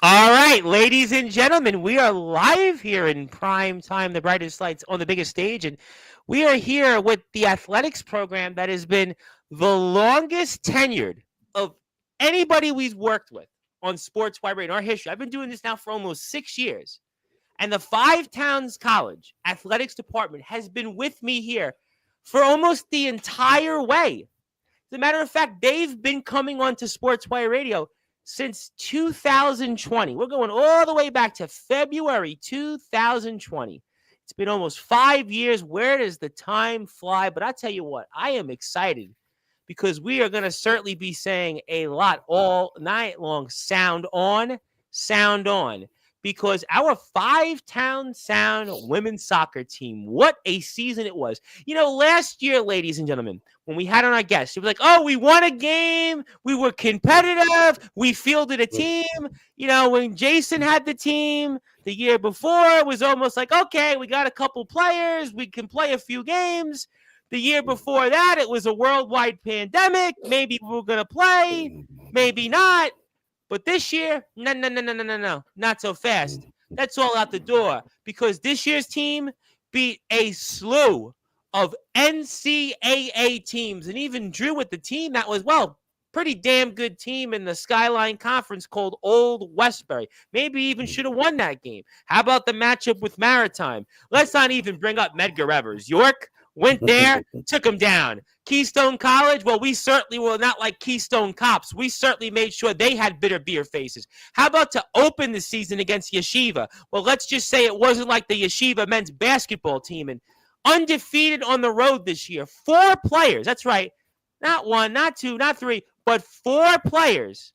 All right, ladies and gentlemen, we are live here in prime time, the brightest lights on the biggest stage, and we are here with the athletics program that has been the longest tenured of anybody we've worked with on Sportswire in our history. I've been doing this now for almost 6 years, and the Five Towns College athletics department has been with me here for almost the entire way. As a matter of fact, they've been coming on to Sportswire Radio since 2020. We're going all the way back to February 2020. It's been almost 5 years. Where does the time fly? But I tell you what, I am excited because we are going to certainly be saying a lot all night long. Sound on, sound on. Because our five-town sound women's soccer team, what a season it was. You know, last year, ladies and gentlemen, when we had on our guests, it was like, oh, we won a game. We were competitive. We fielded a team. You know, when Jason had the team the year before, it was almost like, okay, we got a couple players. We can play a few games. The year before that, it was a worldwide pandemic. Maybe we're going to play, maybe not. But this year, no, not so fast. That's all out the door because this year's team beat a slew of NCAA teams and even drew with the team that was, well, pretty damn good team in the Skyline Conference called Old Westbury. Maybe even should have won that game. How about the matchup with Maritime? Let's not even bring up Medgar Evers. York went there, took him down. Keystone College, well, we certainly were not like Keystone Cops. We certainly made sure they had bitter beer faces. How about to open the season against Yeshiva? Well, let's just say it wasn't like the Yeshiva men's basketball team. And undefeated on the road this year. 4 players, that's right, not 1, not 2, not 3, but 4 players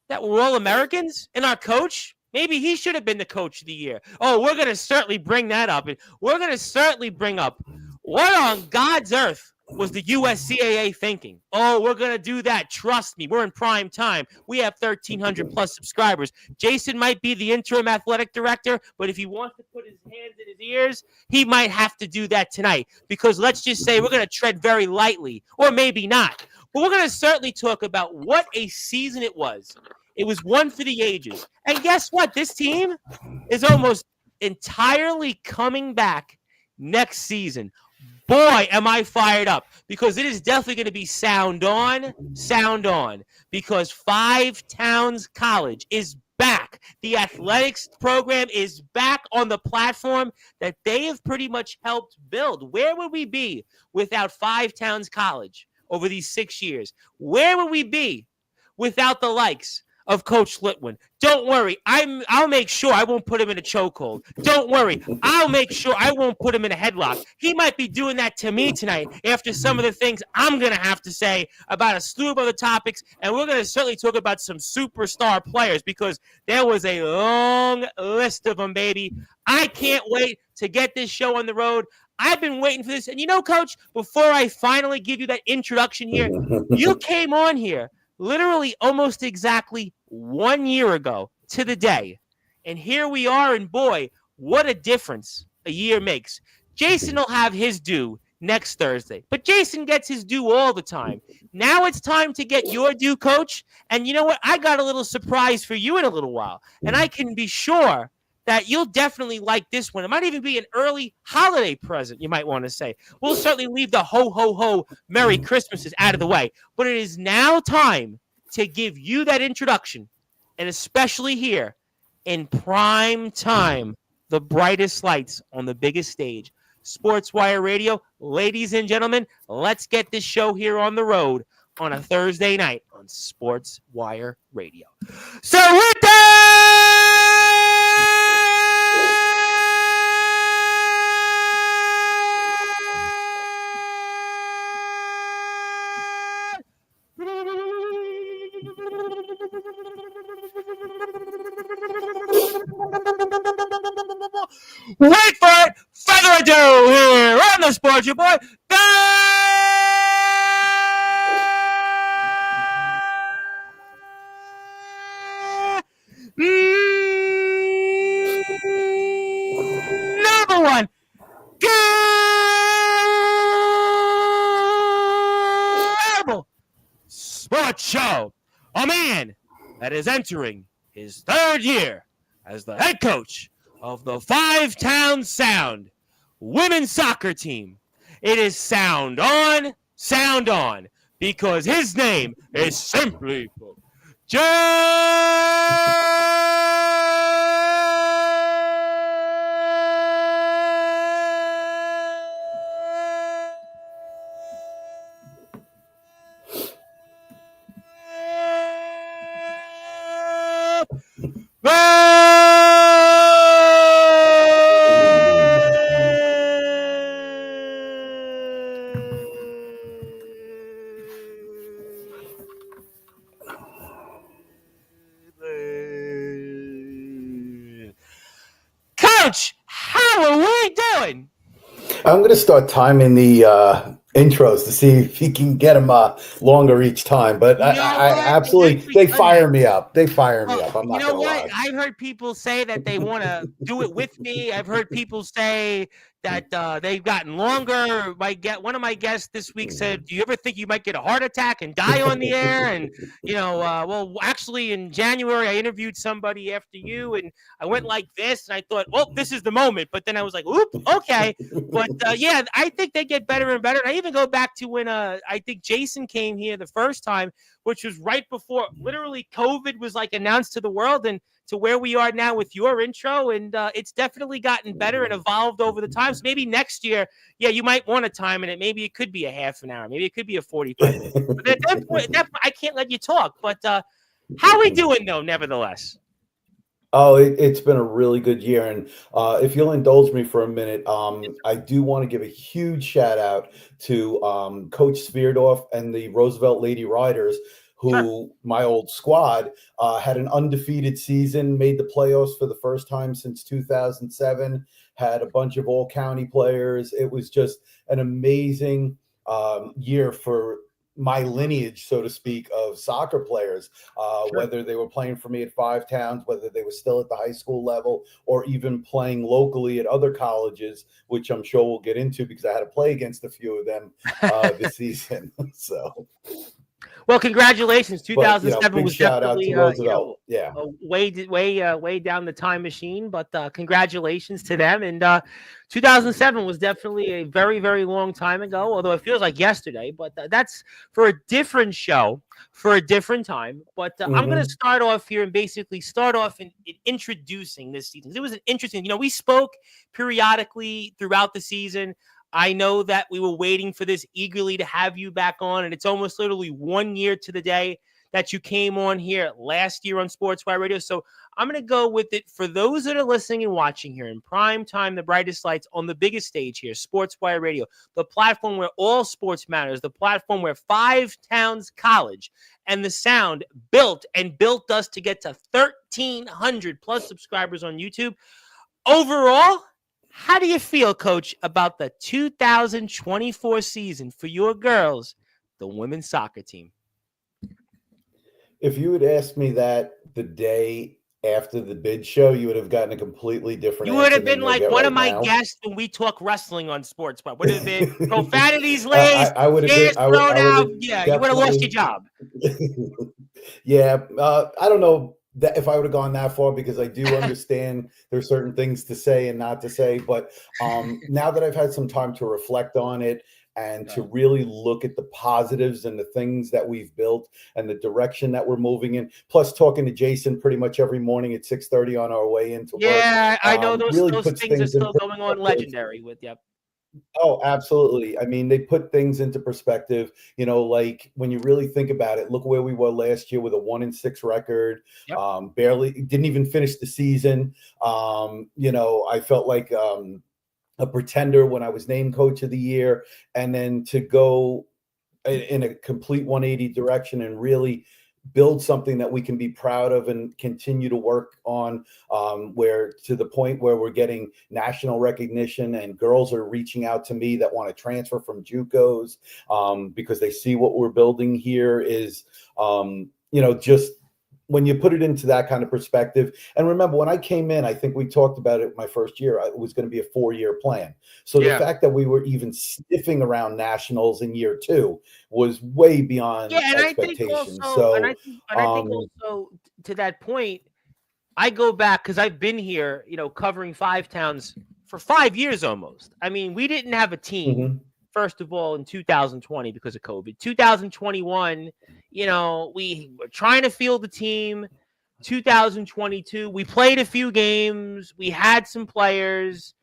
that were all Americans. And our coach, maybe he should have been the coach of the year. Oh, we're going to certainly bring that up. And we're going to certainly bring up what on God's earth was the USCAA thinking? Oh, we're going to do that. Trust me. We're in prime time. We have 1,300 plus subscribers. Jason might be the interim athletic director, but if he wants to put his hands in his ears, he might have to do that tonight because let's just say we're going to tread very lightly, or maybe not. But we're going to certainly talk about what a season it was. It was one for the ages. And guess what? This team is almost entirely coming back next season. Boy, am I fired up because it is definitely going to be sound on, because Five Towns College is back. The athletics program is back on the platform that they have pretty much helped build. Where would we be without Five Towns College over these 6 years? Where would we be without the likes of Coach Littwin? Don't worry. I'll make sure I won't put him in a chokehold. Don't worry. I'll make sure I won't put him in a headlock. He might be doing that to me tonight after some of the things I'm going to have to say about a slew of other topics. And we're going to certainly talk about some superstar players because there was a long list of them, baby. I can't wait to get this show on the road. I've been waiting for this. And you know, Coach, before I finally give you that introduction here, you came on here literally almost exactly 1 year ago to the day. And here we are, and boy, what a difference a year makes. Jason will have his due next Thursday, but Jason gets his due all the time. Now it's time to get your due, Coach. And you know what? I got a little surprise for you in a little while, and I can be sure that you'll definitely like this one. It might even be an early holiday present, you might want to say. We'll certainly leave the ho, ho, ho, Merry Christmases out of the way. But it is now time to give you that introduction, and especially here in prime time, the brightest lights on the biggest stage. Sportswire Radio, ladies and gentlemen, let's get this show here on the road on a Thursday night on Sportswire Radio. So with that, wait for it, further ado here on the Sports Your Boy. Number one, global sports show. A man that is entering his third year as the head coach of the Five Towns Sound women's soccer team. It is Sound On, because his name is simply Jeff Coach, how are we doing? I'm going to start timing the intros to see if he can get them longer each time. But I absolutely, they fire me up. They fire me up. I'm not going to lie. I've heard people say that they want to do it with me. I've heard people say that they've gotten longer. One of my guests this week said, "Do you ever think you might get a heart attack and die on the air?" And well, actually, in January, I interviewed somebody after you, and I went like this, and I thought, "Oh, this is the moment." But then I was like, "Oop, okay." But yeah, I think they get better and better. And I even go back to when I think Jason came here the first time, which was right before literally COVID was like announced to the world, and to where we are now with your intro. And it's definitely gotten better and evolved over the time. So maybe next year, yeah, you might want to time in it. Maybe it could be a half an hour. Maybe it could be a 45 minutes. But at that point, I can't let you talk. But how are we doing, though, nevertheless? Oh, it's been a really good year. And if you'll indulge me for a minute, I do want to give a huge shout out to Coach Svierdorf and the Roosevelt Lady Riders, who my old squad had an undefeated season, made the playoffs for the first time since 2007, had a bunch of all-county players. It was just an amazing year for my lineage, so to speak, of soccer players, whether they were playing for me at Five Towns, whether they were still at the high school level, or even playing locally at other colleges, which I'm sure we'll get into because I had to play against a few of them this season. So, well, congratulations! 2007 big was shout definitely out to Roosevelt. way down the time machine. But congratulations to them. And 2007 was definitely a very, very long time ago. Although it feels like yesterday. But that's for a different show, for a different time. But I'm going to start off here and basically start off in introducing this season. It was an interesting. We spoke periodically throughout the season. I know that we were waiting for this eagerly to have you back on, and it's almost literally 1 year to the day that you came on here last year on Sportzwire Radio. So I'm going to go with it for those that are listening and watching here in prime time, the brightest lights on the biggest stage here, Sportzwire Radio, the platform where all sports matters, the platform where Five Towns College and the Sound built us to get to 1,300 plus subscribers on YouTube. Overall, how do you feel, Coach, about the 2024 season for your girls, the women's soccer team? If you had asked me that the day after the bid show, you would have gotten a completely different answer. You would have been like one of my guests when we talk wrestling on Sports. But would have been profanities laced, I would have been thrown out. Yeah, you would have lost your job. Yeah, I don't know that if I would have gone that far, because I do understand there's certain things to say and not to say. But now that I've had some time to reflect on it and to really look at the positives and the things that we've built and the direction that we're moving in, plus talking to Jason pretty much every morning at 6:30 on our way into work. Yeah, I know those things are still going on legendary with you. Oh, absolutely. I mean, they put things into perspective, like when you really think about it, look where we were last year with a 1-6 record, barely didn't even finish the season. I felt like a pretender when I was named coach of the year, and then to go in a complete 180 direction and really build something that we can be proud of and continue to work on, where to the point where we're getting national recognition and girls are reaching out to me that want to transfer from JUCOs because they see what we're building here is, just when you put it into that kind of perspective. And remember, when I came in, I think we talked about it my first year, it was going to be a 4-year plan. So the fact that we were even sniffing around nationals in year 2 was way beyond expectations. I think also to that point, I go back because I've been here, covering Five Towns for 5 years almost. I mean, we didn't have a team, Mm-hmm. first of all, in 2020 because of COVID. 2021, we were trying to field the team. 2022, we played a few games. We had some players.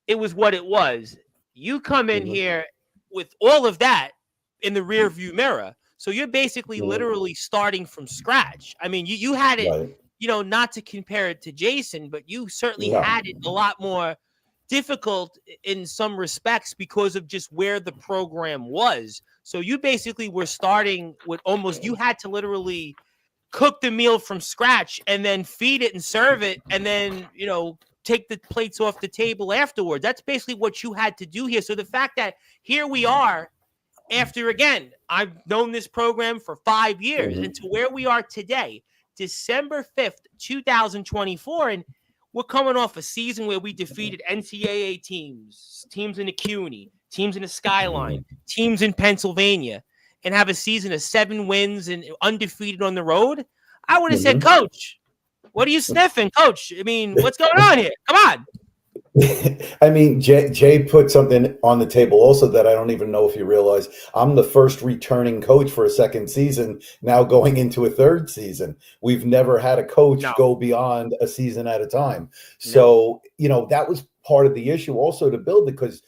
It was what it was. You come in Mm-hmm. here with all of that in the rear view mirror. So you're basically Mm-hmm. literally starting from scratch. I mean, you had it, Right. not to compare it to Jason, but you certainly No. had it a lot more difficult in some respects because of just where the program was. So you basically were starting with almost, you had to literally cook the meal from scratch and then feed it and serve it and then, take the plates off the table afterwards. That's basically what you had to do here. So the fact that here we are after, again, I've known this program for 5 years, and Mm-hmm. to where we are today, December 5th, 2024, and we're coming off a season where we defeated NCAA teams in the CUNY, teams in the Skyline, teams in Pennsylvania, and have a season of 7 wins and undefeated on the road. I would have said, Mm-hmm. Coach, what are you sniffing, Coach? I mean, what's going on here? Come on. I mean, Jay put something on the table also that I don't even know if you realize. I'm the first returning coach for a second season, now going into a third season. We've never had a coach No, go beyond a season at a time. no. So, that was part of the issue also to build it because,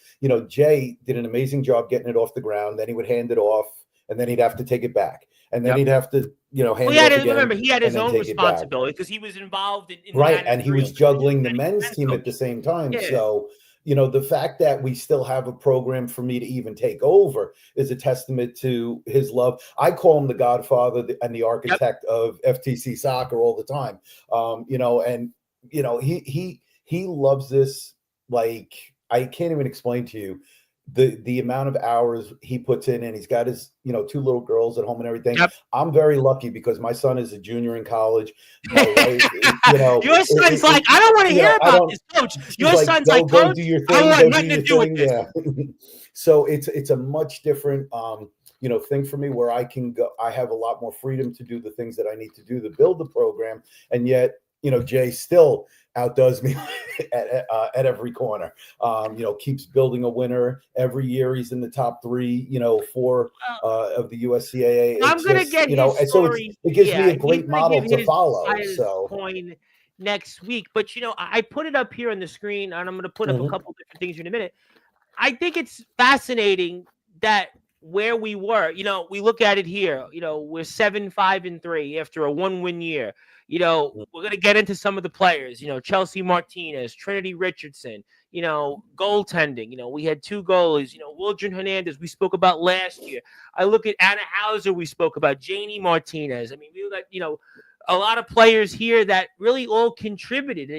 Jay did an amazing job getting it off the ground. Then he would hand it off and then he'd have to take it back. And then Yep. he'd have to, Well, hand he it had off to again remember he had and his then own take it back. responsibility because he was involved in the Right, and he was managerial juggling the position. men's team at the Coach. same time. Yeah. So, the fact that we still have a program for me to even take over is a testament to his love. I call him the godfather and the architect of FTC soccer all the time. And he loves this like I can't even explain to you the amount of hours he puts in, and he's got his 2 little girls at home and everything. Yep. I'm very lucky because my son is a junior in college. My wife, Your son's like, I don't want to hear about this, Coach. Your like, son's go, like, go Coach, do your I thing, want go do nothing to your do with thing. this. Yeah. So it's a much different thing for me where I can go. I have a lot more freedom to do the things that I need to do to build the program, and yet Jay still outdoes me at every corner. Keeps building a winner every year. He's in the top 3, 4 of the USCAA. I'm gonna get his and so story. it gives me Yeah, a he's great gonna model give to his follow. side of his So coin next week. But I put it up here on the screen, and I'm gonna put up a couple different things in a minute. I think it's fascinating that where we were, we look at it here, we're 7-5-3 after a 1-win year. We're going to get into some of the players, Chelsea Martinez, Trinity Richardson, goaltending. We had 2 goalies, Wildren Hernandez, we spoke about last year. I look at Anna Hauser, we spoke about Janie Martinez. I mean, we got, a lot of players here that really all contributed,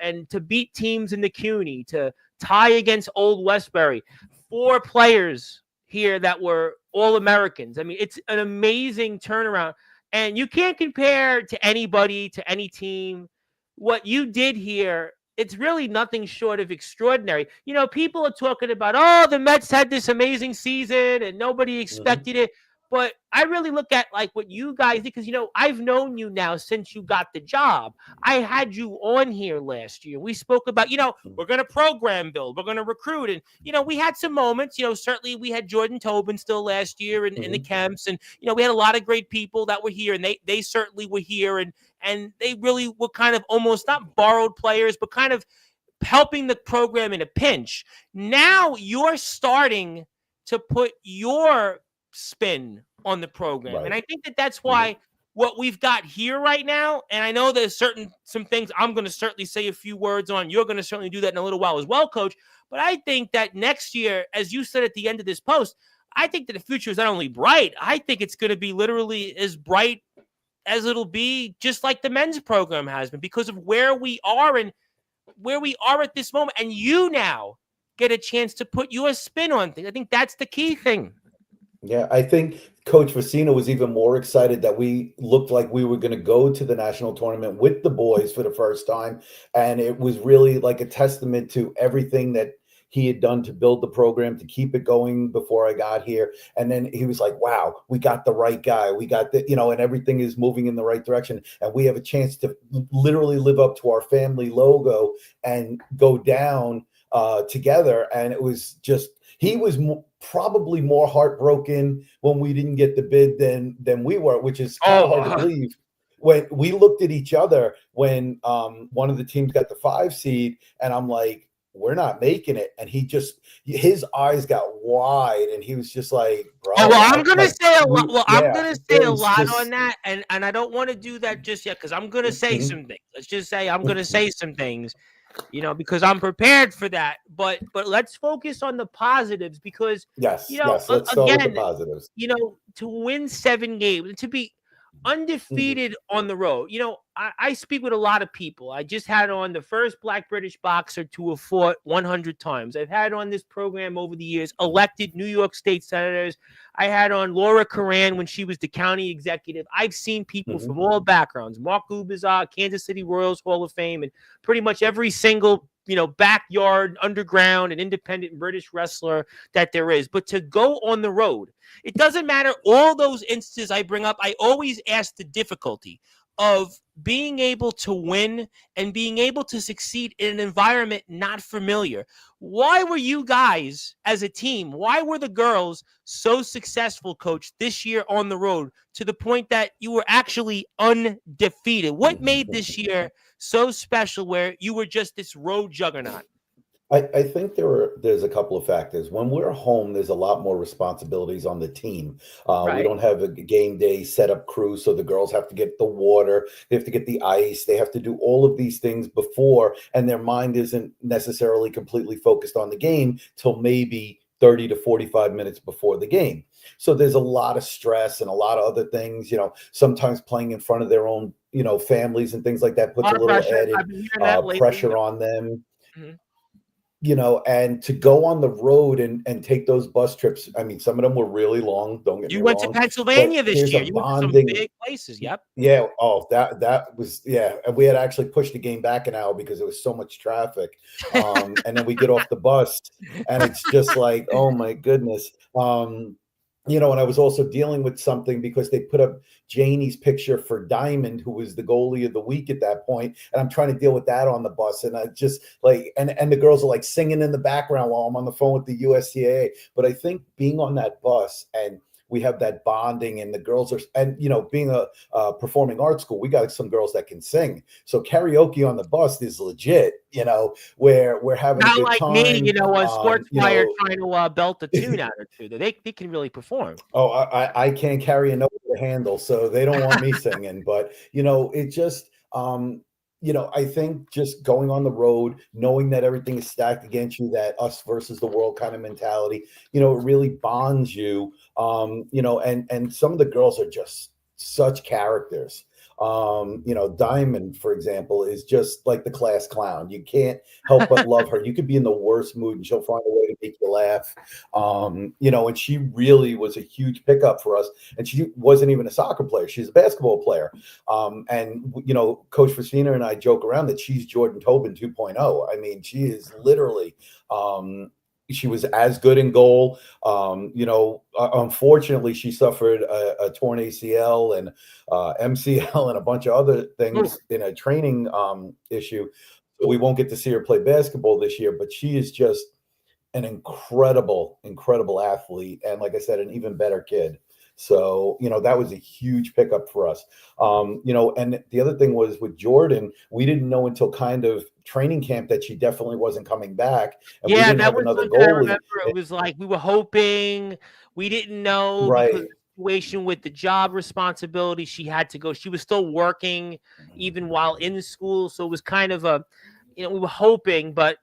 and to beat teams in the CUNY, to tie against Old Westbury. 4 players here that were all Americans. I mean, it's an amazing turnaround. And you can't compare to anybody, to any team. What you did here, it's really nothing short of extraordinary. People are talking about, oh, the Mets had this amazing season and nobody expected it. But I really look at like what you guys did because, I've known you now since you got the job. I had you on here last year. We spoke about, we're going to program build, we're going to recruit. And, we had some moments, certainly we had Jordan Tobin still last year in the camps. And, we had a lot of great people that were here and they certainly were here. And they really were kind of almost not borrowed players, but kind of helping the program in a pinch. Now you're starting to put your spin on the program. Right. And I think that's why what we've got here right now, and I know there's some things I'm going to certainly say a few words on. You're going to certainly do that in a little while as well, Coach. But I think that next year, as you said at the end of this post, I think that the future is not only bright, I think it's going to be literally as bright as it'll be just like the men's program has been because of where we are and where we are at this moment. And you now get a chance to put your spin on things. I think that's the key thing. Yeah, I think Coach Vecino was even more excited that we looked like we were going to go to the national tournament with the boys for the first time. And it was really like a testament to everything that, he had done to build the program, to keep it going before I got here. And then he was like, wow, we got the right guy. We got the, and everything is moving in the right direction. And we have a chance to literally live up to our family logo and go down together. And it was just, he was probably more heartbroken when we didn't get the bid than we were, which is kind of hard to believe. When we looked at each other when one of the teams got the 5 seed, and I'm like, we're not making it. And his eyes got wide, and he was just like, bro. Oh, well, I'm gonna say a lot. Well, I'm gonna say a lot just on that, and I don't want to do that just yet because I'm gonna say some things. Let's just say I'm gonna say some things, because I'm prepared for that. But let's focus on the positives because yes, let's start with the positives. To win 7 games, to be undefeated on the road. I speak with a lot of people. I just had on the first Black British boxer to have fought 100 times. I've had on this program over the years elected New York State senators. I had on Laura Coran when she was the county executive. I've seen people from all backgrounds. Mark Gubizar, Kansas City Royals Hall of Fame, and pretty much every single backyard, underground, and independent British wrestler that there is. But to go on the road, it doesn't matter. All those instances I bring up, I always ask the difficulty of being able to win and being able to succeed in an environment not familiar. Why were you guys as a team, why were the girls so successful, Coach, this year on the road to the point that you were actually undefeated? What made this year so special where you were just this road juggernaut? I think there's a couple of factors. When we're home, there's a lot more responsibilities on the team. We don't have a game day setup crew, so the girls have to get the water, they have to get the ice, they have to do all of these things before, and their mind isn't necessarily completely focused on the game till maybe 30 to 45 minutes before the game. So there's a lot of stress and a lot of other things, sometimes playing in front of their own, families and things like that puts a little added pressure on them. And to go on the road and take those bus trips. I mean, some of them were really long. Don't get me wrong. You went to Pennsylvania this year. You went to some big places. Yep. Yeah. Oh, that was, yeah. And we had actually pushed the game back an hour because there was so much traffic. And then we get off the bus and it's just like, oh my goodness. And I was also dealing with something because they put up Janie's picture for Diamond, who was the goalie of the week at that point, and I'm trying to deal with that on the bus, and I just like, and the girls are like singing in the background while I'm on the phone with the USCAA. But I think being on that bus and we have that bonding, and the girls are, and being a performing arts school, we got some girls that can sing. So karaoke on the bus is legit. Where we're having not a good like time. Me, on Sportzwire trying to belt a tune out or two. They can really perform. Oh, I can't carry a note to handle, so they don't want me singing. But it just. I think just going on the road, knowing that everything is stacked against you, that us versus the world kind of mentality, it really bonds you. And some of the girls are just such characters. Diamond, for example, is just like the class clown. You can't help but love her. You could be in the worst mood and she'll find a way to make you laugh. And she really was a huge pickup for us. And she wasn't even a soccer player. She's a basketball player. And Coach Fasina and I joke around that she's Jordan Tobin 2.0. I mean, she is literally, she was as good in goal. Unfortunately, she suffered a torn ACL and MCL and a bunch of other things in a training issue. So we won't get to see her play basketball this year, but she is just an incredible athlete. And like I said, an even better kid. So, that was a huge pickup for us. And the other thing was with Jordan, we didn't know until kind of training camp that she definitely wasn't coming back. And we didn't have another goalie. I remember it was like we were hoping, we didn't know because of the situation with the job responsibility. She had to go. She was still working even while in school. So it was kind of we were hoping, but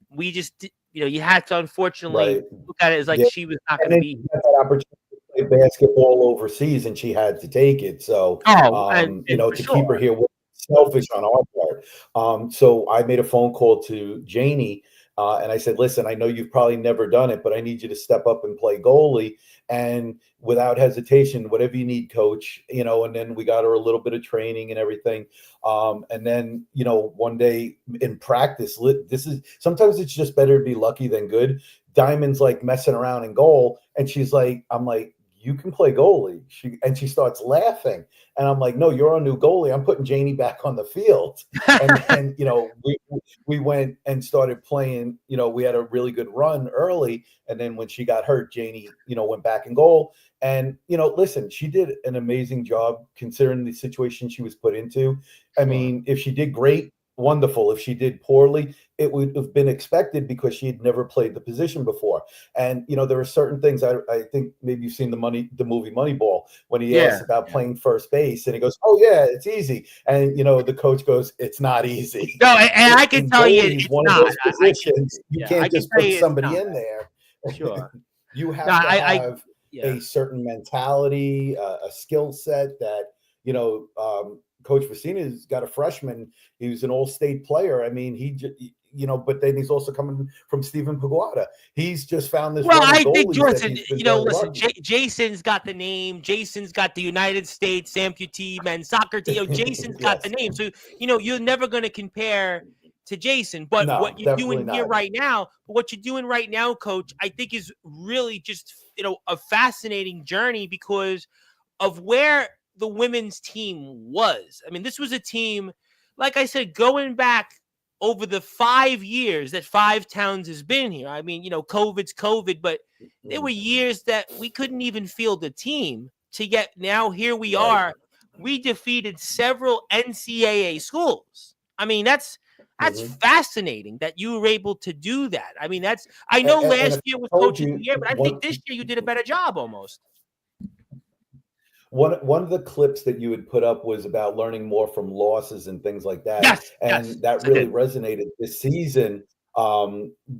we just, you had to unfortunately look at it as like she was not going to be. That opportunity to play basketball overseas, and she had to take it. So, to keep her here was selfish on our part. So I made a phone call to Janie, and I said, listen, I know you've probably never done it, but I need you to step up and play goalie. and without hesitation, whatever you need, coach, and then we got her a little bit of training and everything. And then, one day in practice, sometimes it's just better to be lucky than good. Diamond's like messing around in goal, and I'm like, you can play goalie. She starts laughing, and I'm like, no, you're our new goalie. I'm putting Janie back on the field. And then, we went and started playing. We had a really good run early, and then when she got hurt, Janie, went back in goal. And listen, she did an amazing job considering the situation she was put into. I mean, if she did great, wonderful. If she did poorly, it would have been expected because she had never played the position before. And there are certain things. I think maybe you've seen the movie Moneyball, when he asks about playing first base, and he goes, "Oh yeah, it's easy." And the coach goes, "It's not easy." No, and I can tell you, it's one not. of those positions. You can't just put somebody in there. Sure. You have to have a certain mentality, a skill set that Coach Vecina's got a freshman. He was an all-state player. I mean, but then he's also coming from Stephen Paguada. He's just found this. Well, I think, Jordan, listen, Jason's got the name. Jason's got the United States amputee men's soccer team. Jason's got the name. So, you're never going to compare to Jason. But what you're doing here right now, Coach, I think is really just, a fascinating journey because of where the women's team was. I mean, this was a team, like I said, going back over the 5 years that Five Towns has been here. I mean, COVID's COVID, but there were years that we couldn't even field a team to get. Now here we are. We defeated several NCAA schools. I mean, that's fascinating that you were able to do that. I mean, I know last year was coaching the year, but I think this year you did a better job almost. One of the clips that you had put up was about learning more from losses and things like that. That really resonated this season,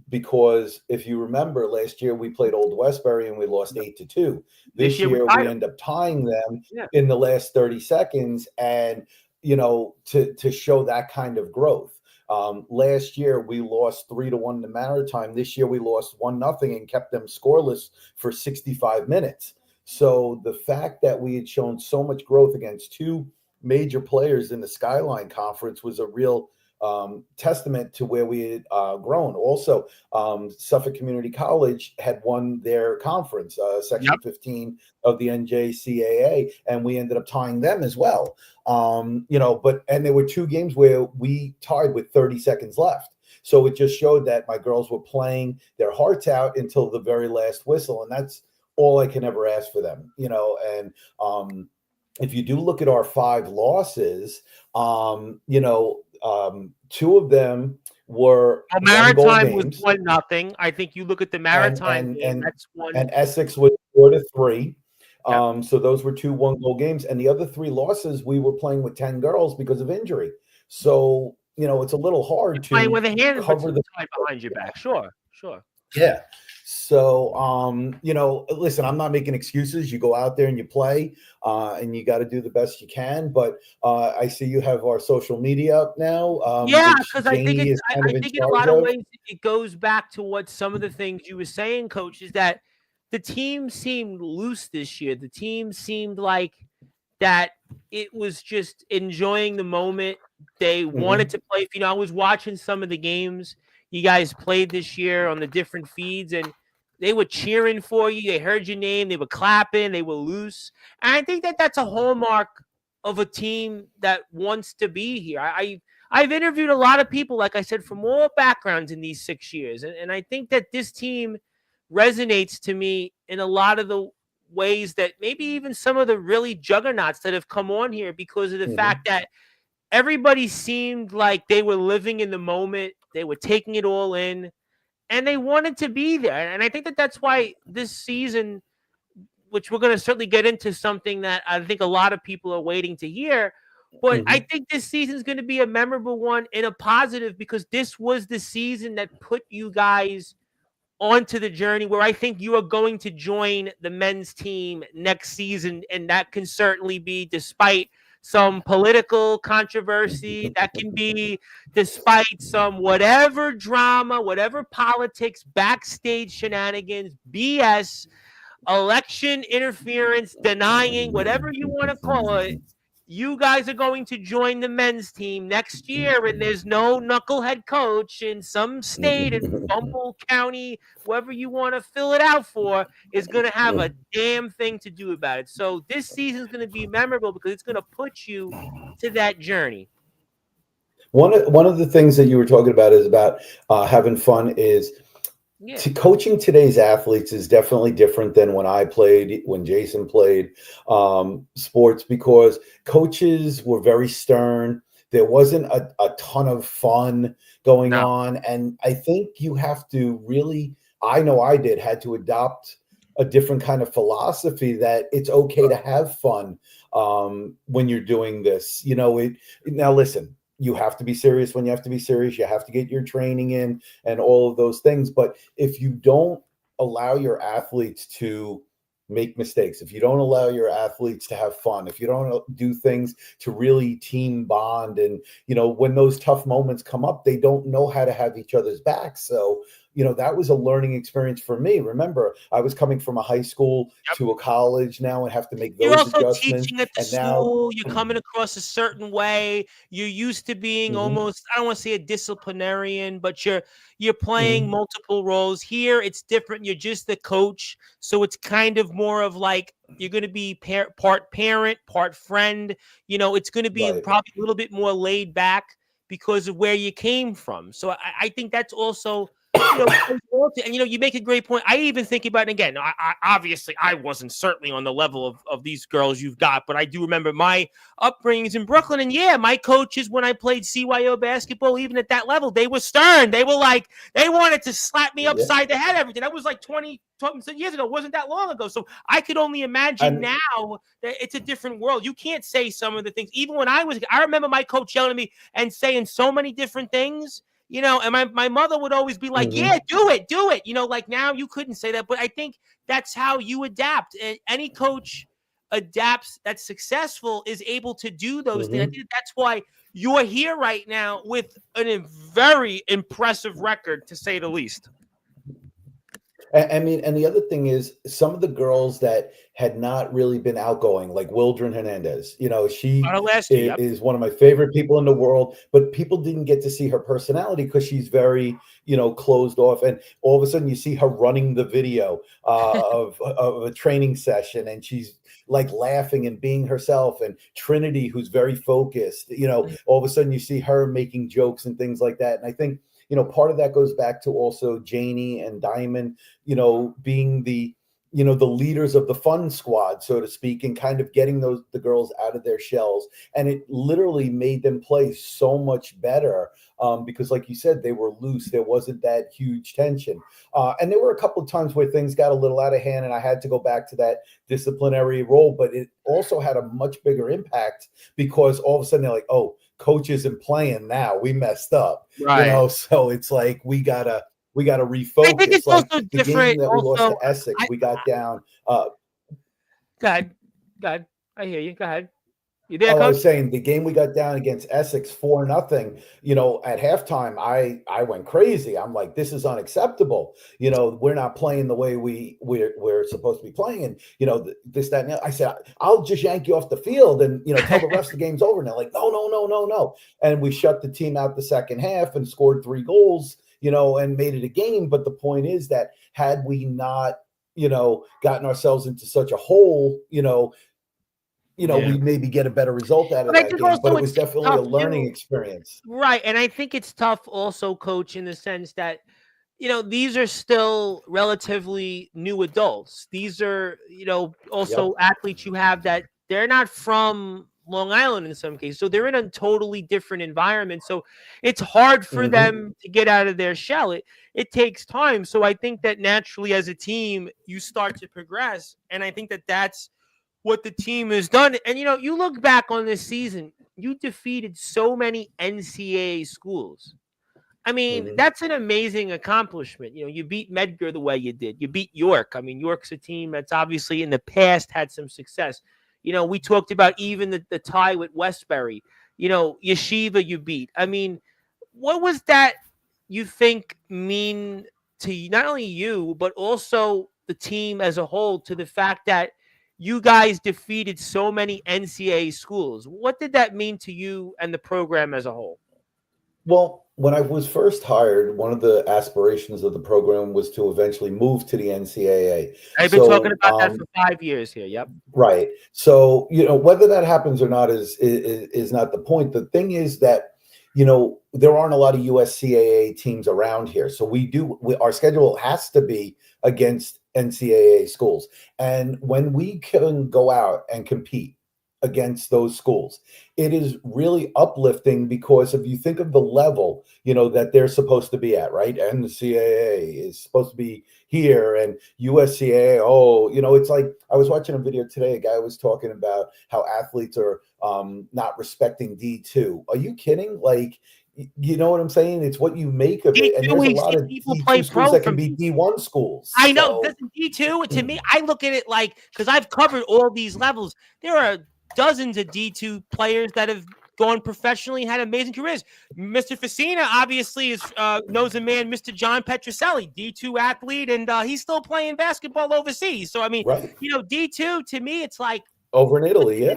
because if you remember, last year we played Old Westbury and we lost 8-2. This year we end up tying them in the last 30 seconds, and to show that kind of growth. Last year we lost 3-1 to Maritime. This year we lost 1-0 and kept them scoreless for 65 minutes. So the fact that we had shown so much growth against two major players in the Skyline Conference was a real testament to where we had grown. Also, Suffolk Community College had won their conference, Section 15 of the NJCAA, and we ended up tying them as well. And there were two games where we tied with 30 seconds left. So it just showed that my girls were playing their hearts out until the very last whistle, and that's all I can ever ask for them, and if you do look at our 5 losses, two of them were Maritime was 1-0. I think you look at the Maritime game, that's one. And Essex was 4-3. So those were 2 1-goal games, and the other 3 losses we were playing with 10 girls because of injury. So it's a little hard to with a hand cover the time behind your back. Sure. Yeah. So, listen, I'm not making excuses. You go out there and you play, and you got to do the best you can. But I see you have our social media up now. Because I think in a lot of ways it goes back to what some of the things you were saying, Coach, is that the team seemed loose this year. The team seemed like that it was just enjoying the moment. They wanted to play. I was watching some of the games you guys played this year on the different feeds, and they were cheering for you. They heard your name. They were clapping. They were loose. And I think that that's a hallmark of a team that wants to be here. I've interviewed a lot of people, like I said, from all backgrounds in these 6 years. And I think that this team resonates to me in a lot of the ways that maybe even some of the really juggernauts that have come on here because of the fact that everybody seemed like they were living in the moment. They were taking it all in, and they wanted to be there. And I think that that's why this season, which we're going to certainly get into something that I think a lot of people are waiting to hear, but I think this season is going to be a memorable one in a positive because this was the season that put you guys onto the journey where I think you are going to join the men's team next season. And that can certainly be despite some political controversy, that can be despite some whatever drama, whatever politics, backstage shenanigans, BS. election interference, denying, whatever you want to call it, you guys are going to join the men's team next year, and there's no knucklehead coach in some state in Bumble County, whoever you want to fill it out for, is going to have a damn thing to do about it. So this season is going to be memorable because it's going to put you to that journey. One of the things that you were talking about is about having fun is Yeah. coaching today's athletes is definitely different than when I played, when Jason played sports, because coaches were very stern. There wasn't a ton of fun going No. on. And I think you have to really, I know I did, had to adopt a different kind of philosophy that it's okay to have fun when you're doing this. Now listen, you have to be serious when you have to be serious. You have to get your training in and all of those things. But if you don't allow your athletes to make mistakes, if you don't allow your athletes to have fun, if you don't do things to really team bond, and, when those tough moments come up, they don't know how to have each other's backs. So, that was a learning experience for me. Remember, I was coming from a high school to a college now and have to make You're those also adjustments. teaching at the And now, school. You're coming across a certain way. You're used to being Mhm, almost, I don't want to say a disciplinarian, but you're playing mhm, multiple roles. Here it's different. You're just the coach. So it's kind of more of like you're going to be part parent, part friend. It's going to be right. probably a little bit more laid back because of where you came from. So I think that's also and you make a great point. I even think about it again. I obviously I wasn't certainly on the level of these girls you've got, but I do remember my upbringings in Brooklyn. And yeah, my coaches when I played CYO basketball, even at that level, they were stern. They were like they wanted to slap me Yeah. upside the head. Everything that was like 20 years ago. It wasn't that long ago. So I could only imagine And now that it's a different world. You can't say some of the things. Even when I remember my coach yelling at me and saying so many different things. And my mother would always be like, yeah, mhm, do it, do it. Like now you couldn't say that, but I think that's how you adapt. Any coach adapts that's successful is able to do those things. I mhm. think that's why you're here right now with a very impressive record, to say the least. I mean, and the other thing is, some of the girls that had not really been outgoing, like Wildren Hernandez, she Our last year, yep. is one of my favorite people in the world, but people didn't get to see her personality because she's very, closed off. And all of a sudden, you see her running the video of a training session, and she's like laughing and being herself. And Trinity, who's very focused, all of a sudden, you see her making jokes and things like that. And I think, part of that goes back to also Janie and Diamond, being the leaders of the fun squad, so to speak, and kind of getting the girls out of their shells. And it literally made them play so much better because, like you said, they were loose. There wasn't that huge tension. And there were a couple of times where things got a little out of hand and I had to go back to that disciplinary role, but it also had a much bigger impact because all of a sudden they're like, oh, coach isn't playing now. We messed up, Right. so it's like we got to I think refocus. it's Like also the game different. that we lost Also, to Essex, I we got down. go ahead, go ahead. I hear you. Go ahead. You there, Oh, I Coach? was saying the game we got down against Essex 4-0. At halftime, I went crazy. I'm like, this is unacceptable. We're not playing the way we're supposed to be playing, and this, that, and that. I said, I'll just yank you off the field and tell the refs the game's over. And they're like, no, no, no, no, no. And we shut the team out the second half and scored 3 goals. And made it a game. But the point is that had we not, gotten ourselves into such a hole, Yeah. we maybe get a better result out of But I that think game. But also it was it's definitely tough a learning too. experience. Right. And I think it's tough also, Coach, in the sense that, these are still relatively new adults. These are, Yep. also athletes you have that they're not from Long Island in some cases. So they're in a totally different environment. So it's hard for Hmm. them to get out of their shell. It takes time. So I think that naturally as a team, you start to progress. And I think that that's what the team has done. And, you look back on this season, you defeated so many NCAA schools. I mean, Hmm. that's an amazing accomplishment. You beat Medgar the way you did. You beat York. I mean, York's a team that's obviously in the past had some success. We talked about even the tie with Westbury. Yeshiva you beat. I mean, what was that you think mean to not only you, but also the team as a whole to the fact that you guys defeated so many NCAA schools. What did that mean to you and the program as a whole? Well, when I was first hired, one of the aspirations of the program was to eventually move to the NCAA. I've been talking So, about that for 5 years here. Yep. right. So, whether that happens or not is not the point. The thing is that, there aren't a lot of USCAA teams around here. So our schedule has to be against NCAA schools. And when we can go out and compete against those schools, it is really uplifting because if you think of the level, that they're supposed to be at, right? And the CAA is supposed to be here and USCAA. Oh, it's like I was watching a video today. A guy was talking about how athletes are not respecting D2. Are you kidding? Like, you know what I'm saying? It's what you make of it. And D2, there's a we've lot seen of people D2 play schools pro that can from be D1 schools. I know. So, Doesn't D2 to me? I look at it like because I've covered all these levels. There are dozens of D2 players that have gone professionally and had amazing careers. Mr. Facina obviously knows a man, Mr. John Petroselli, D2 athlete, and he's still playing basketball overseas. So I mean, right. D2 to me, it's like Over in Italy, yeah.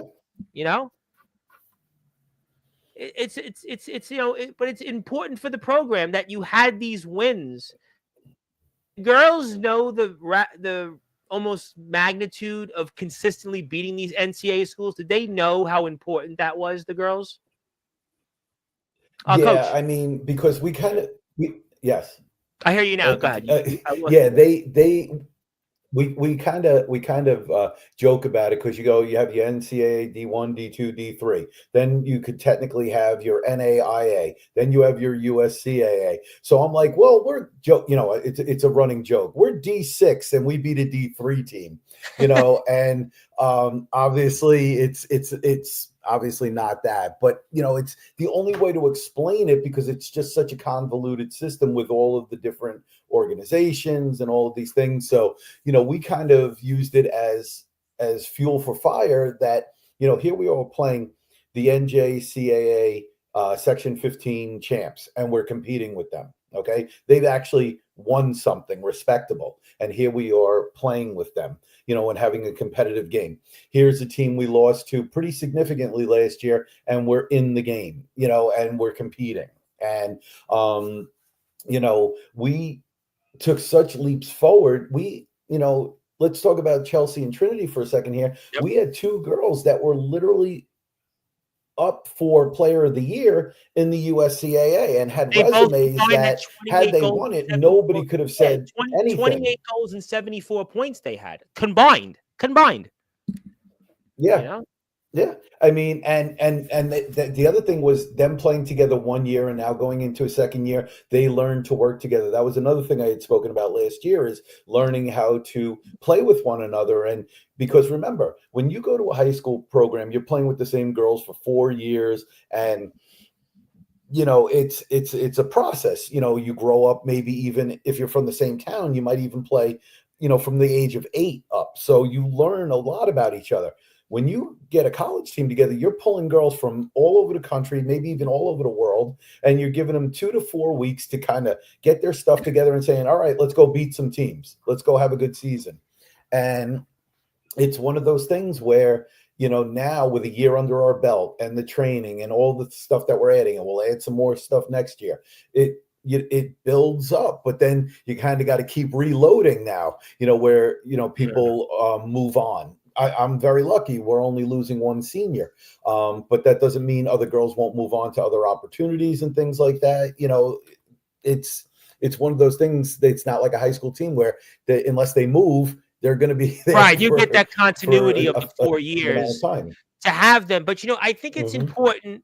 It's but it's important for the program that you had these wins. Girls know the almost magnitude of consistently beating these NCAA schools. Did they know how important that was? The girls. Yeah, Coach. I mean, because yes. I hear you now. Go ahead. Yeah, we kind of joke about it because you have your NCAA D1, D2, D3. Then you could technically have your NAIA. Then you have your USCAA. So I'm like, well, it's a running joke. We're D6 and we beat a D3 team, and obviously it's obviously not that, but it's the only way to explain it because it's just such a convoluted system with all of the different organizations and all of these things. So we kind of used it as fuel for fire that here we are playing the NJCAA Section 15 champs and we're competing with them. Okay, they've actually won something respectable, and here we are playing with them, and having a competitive game. Here's a team we lost to pretty significantly last year, and we're in the game, and we're competing. And we took such leaps forward. Let's talk about Chelsea and Trinity for a second here. Yep. We had two girls that were literally up for player of the year in the USCAA and had resumes that had they won it, nobody could have said anything. 28 goals and 74 points they had combined. Yeah. Yeah. I mean, and the other thing was them playing together 1 year and now going into a second year, they learned to work together. That was another thing I had spoken about last year is learning how to play with one another. And because remember, when you go to a high school program, you're playing with the same girls for 4 years and it's a process. You grow up, maybe even if you're from the same town, you might even play, from the age of 8 up. So you learn a lot about each other. When you get a college team together, you're pulling girls from all over the country, maybe even all over the world, and you're giving them 2 to 4 weeks to kind of get their stuff together and saying, all right, let's go beat some teams. Let's go have a good season. And it's one of those things where, now with a year under our belt and the training and all the stuff that we're adding, and we'll add some more stuff next year, it builds up, but then you kind of got to keep reloading now, where, people move on. I'm very lucky. We're only losing one senior. But that doesn't mean other girls won't move on to other opportunities and things like that. It's one of those things that it's not like a high school team where unless they move, they're going to be there. Right. You get that continuity of the 4 years to have them. But, I think it's important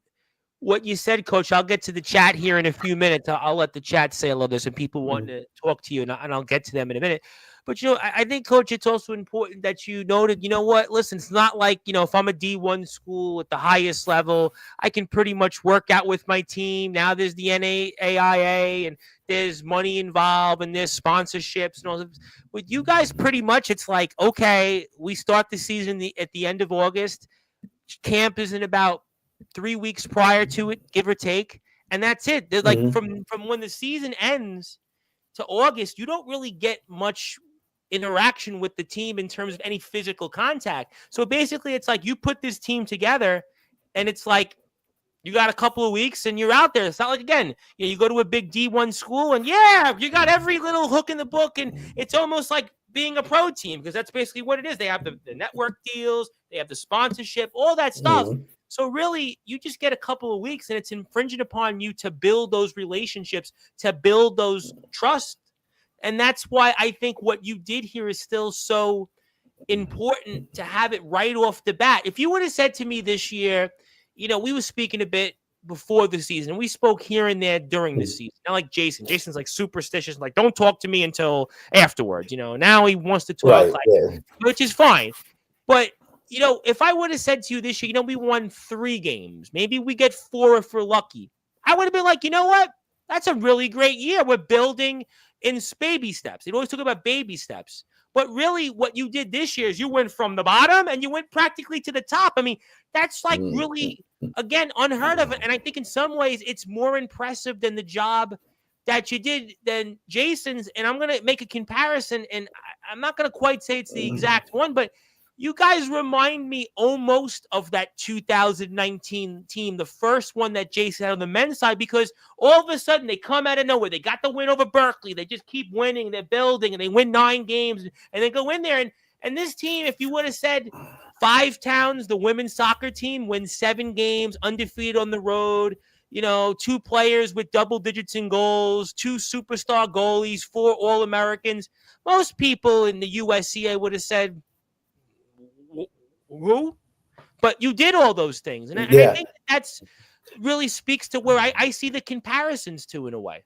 what you said, Coach. I'll get to the chat here in a few minutes. I'll let the chat say a little. There's some people wanting to talk to you, and I'll get to them in a minute. But, I think, Coach, it's also important that you noted, what, listen, it's not like, if I'm a D1 school at the highest level, I can pretty much work out with my team. Now there's the NAIA and there's money involved and there's sponsorships and all that. With you guys, pretty much, it's like, okay, we start the season at the end of August. Camp is in about 3 weeks prior to it, give or take. And that's it. They're like from when the season ends to August, you don't really get much interaction with the team in terms of any physical contact. So basically, it's like you put this team together, and it's like you got a couple of weeks and you're out there. It's not like, again, you go to a big D1 school and you got every little hook in the book, and it's almost like being a pro team, because that's basically what it is. They have the network deals, they have the sponsorship, all that stuff. Mm-hmm. So really, you just get a couple of weeks, and it's infringing upon you to build those relationships, to build those trust. And that's why I think what you did here is still so important, to have it right off the bat. If you would have said to me this year, we were speaking a bit before the season. We spoke here and there during the season. Not like Jason. Jason's like superstitious, like don't talk to me until afterwards. Now he wants to talk, which is fine. But if I would have said to you this year, we won 3 games, maybe we get 4 if we're lucky, I would have been like, you know what? That's a really great year. We're building in baby steps. They always talk about baby steps. But really, what you did this year is you went from the bottom and you went practically to the top. I mean, that's like really, again, unheard of. And I think in some ways it's more impressive than the job that you did than Jason's. And I'm going to make a comparison, and I'm not going to quite say it's the exact one, but you guys remind me almost of that 2019 team, the first one that Jason had on the men's side, because all of a sudden they come out of nowhere. They got the win over Berkeley. They just keep winning. They're building, and they win 9 games, and they go in there. And this team, if you would have said 5 towns, the women's soccer team wins 7 games, undefeated on the road, 2 players with double digits in goals, 2 superstar goalies, 4 All-Americans, most people in the USCA would have said, who? But you did all those things. And I think that's really speaks to where I see the comparisons to, in a way.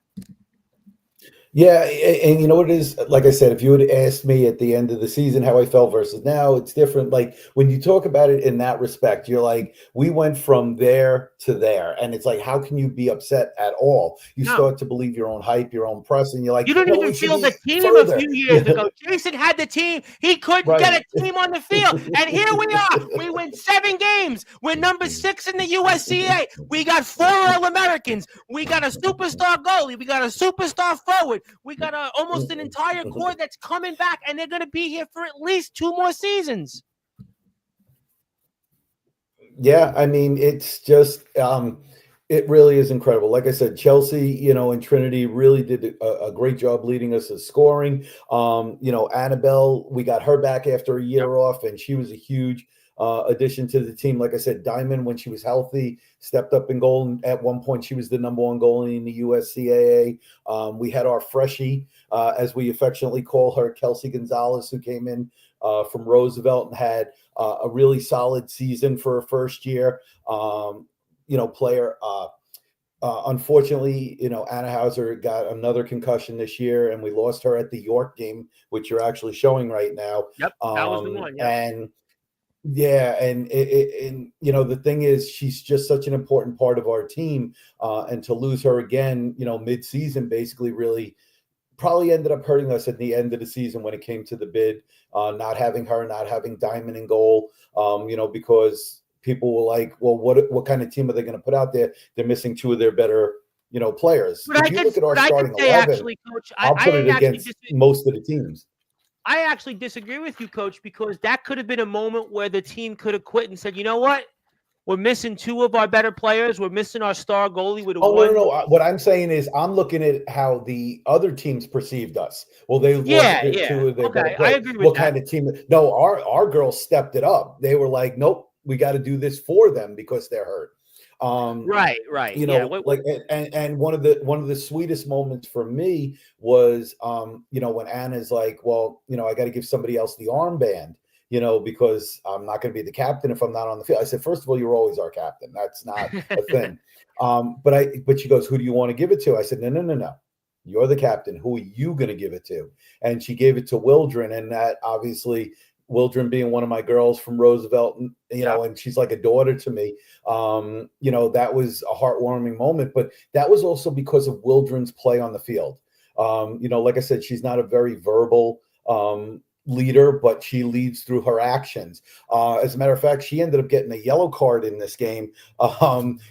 Yeah, and you know what it is? Like I said, if you would asked me at the end of the season how I felt versus now, it's different. Like when you talk about it in that respect, you're like, we went from there to there. And it's like, how can you be upset at all? You start to believe your own hype, your own press, and you're like, you don't even feel the team further. A few years ago. Jason had the team. He couldn't get a team on the field. And here we are. We win 7 games. We're number 6 in the USCA. We got 4 All-Americans. We got a superstar goalie. We got a superstar forward. We got almost an entire core that's coming back, and they're going to be here for at least 2 more seasons. Yeah, I mean, it's just it really is incredible. Like I said, Chelsea, and Trinity really did a great job leading us in scoring. Annabelle, we got her back after a year off, and she was a huge addition to the team. Like I said, Diamond, when she was healthy, stepped up in goal. And at one point, she was the number 1 goalie in the USCAA. We had our freshie, as we affectionately call her, Kelsey Gonzalez, who came in from Roosevelt and had a really solid season for her first year. Player. Unfortunately, Anna Hauser got another concussion this year, and we lost her at the York game, which you're actually showing right now. Yep, that was the one. Yep. And the thing is, she's just such an important part of our team, and to lose her again, mid-season, basically, really probably ended up hurting us at the end of the season when it came to the bid. Not having her, not having Diamond in goal, because people were like, well, what kind of team are they going to put out there? They're missing 2 of their better, players. But if you look at our starting 11, actually, Coach, I'll put it against most of the teams. I actually disagree with you, Coach, because that could have been a moment where the team could have quit and said, you know what? We're missing 2 of our better players. We're missing our star goalie with a one. No. What I'm saying is I'm looking at how the other teams perceived us. Well, they lost 2 of their better players. I agree with that. What kind of team? No, our girls stepped it up. They were like, nope, we got to do this for them because they're hurt. Right. And one of the sweetest moments for me was, when Anna's like, well, I got to give somebody else the armband, because I'm not going to be the captain if I'm not on the field. I said, first of all, you're always our captain. That's not a thing. But she goes, who do you want to give it to? I said, no. You're the captain. Who are you going to give it to? And she gave it to Wildren, and that obviously, Wildren being one of my girls from Roosevelt, and she's like a daughter to me. That was a heartwarming moment, but that was also because of Wildren's play on the field. Like I said, she's not a very verbal leader, but she leads through her actions. As a matter of fact, she ended up getting a yellow card in this game,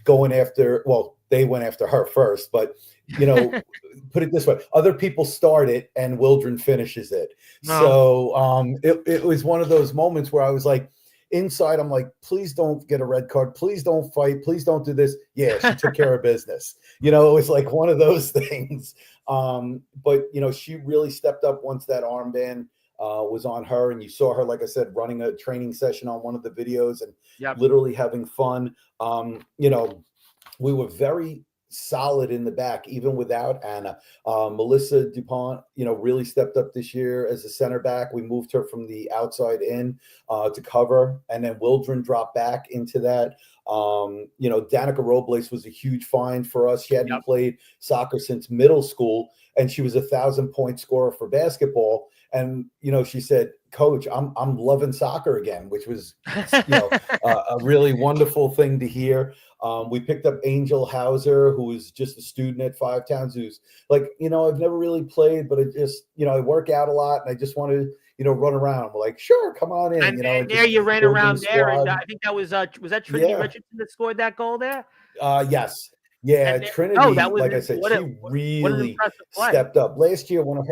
going after, well, they went after her first, but put it this way, other people start it and Wildren finishes it. No. So it was one of those moments where I was like, inside, I'm like, please don't get a red card. Please don't fight. Please don't do this. Yeah, she took care of business. It was like one of those things. But, she really stepped up once that armband was on her, and you saw her, like I said, running a training session on one of the videos and literally having fun. We were very solid in the back, even without Anna. Melissa DuPont, really stepped up this year as a center back. We moved her from the outside in to cover, and then Wildren dropped back into that. Danica Robles was a huge find for us. She hadn't played soccer since middle school, and she was 1,000-point scorer for basketball. And she said, "Coach, I'm loving soccer again," which was a really wonderful thing to hear. We picked up Angel Hauser, who was just a student at Five Towns, who's like, I've never really played, but it just, I work out a lot, and I just wanted to run around. We're like, sure, come on in. And there you ran around there, and I think that was that Trinity Richardson that scored that goal there? Yes. Yeah, Trinity, like I said, she really stepped up. Last year, one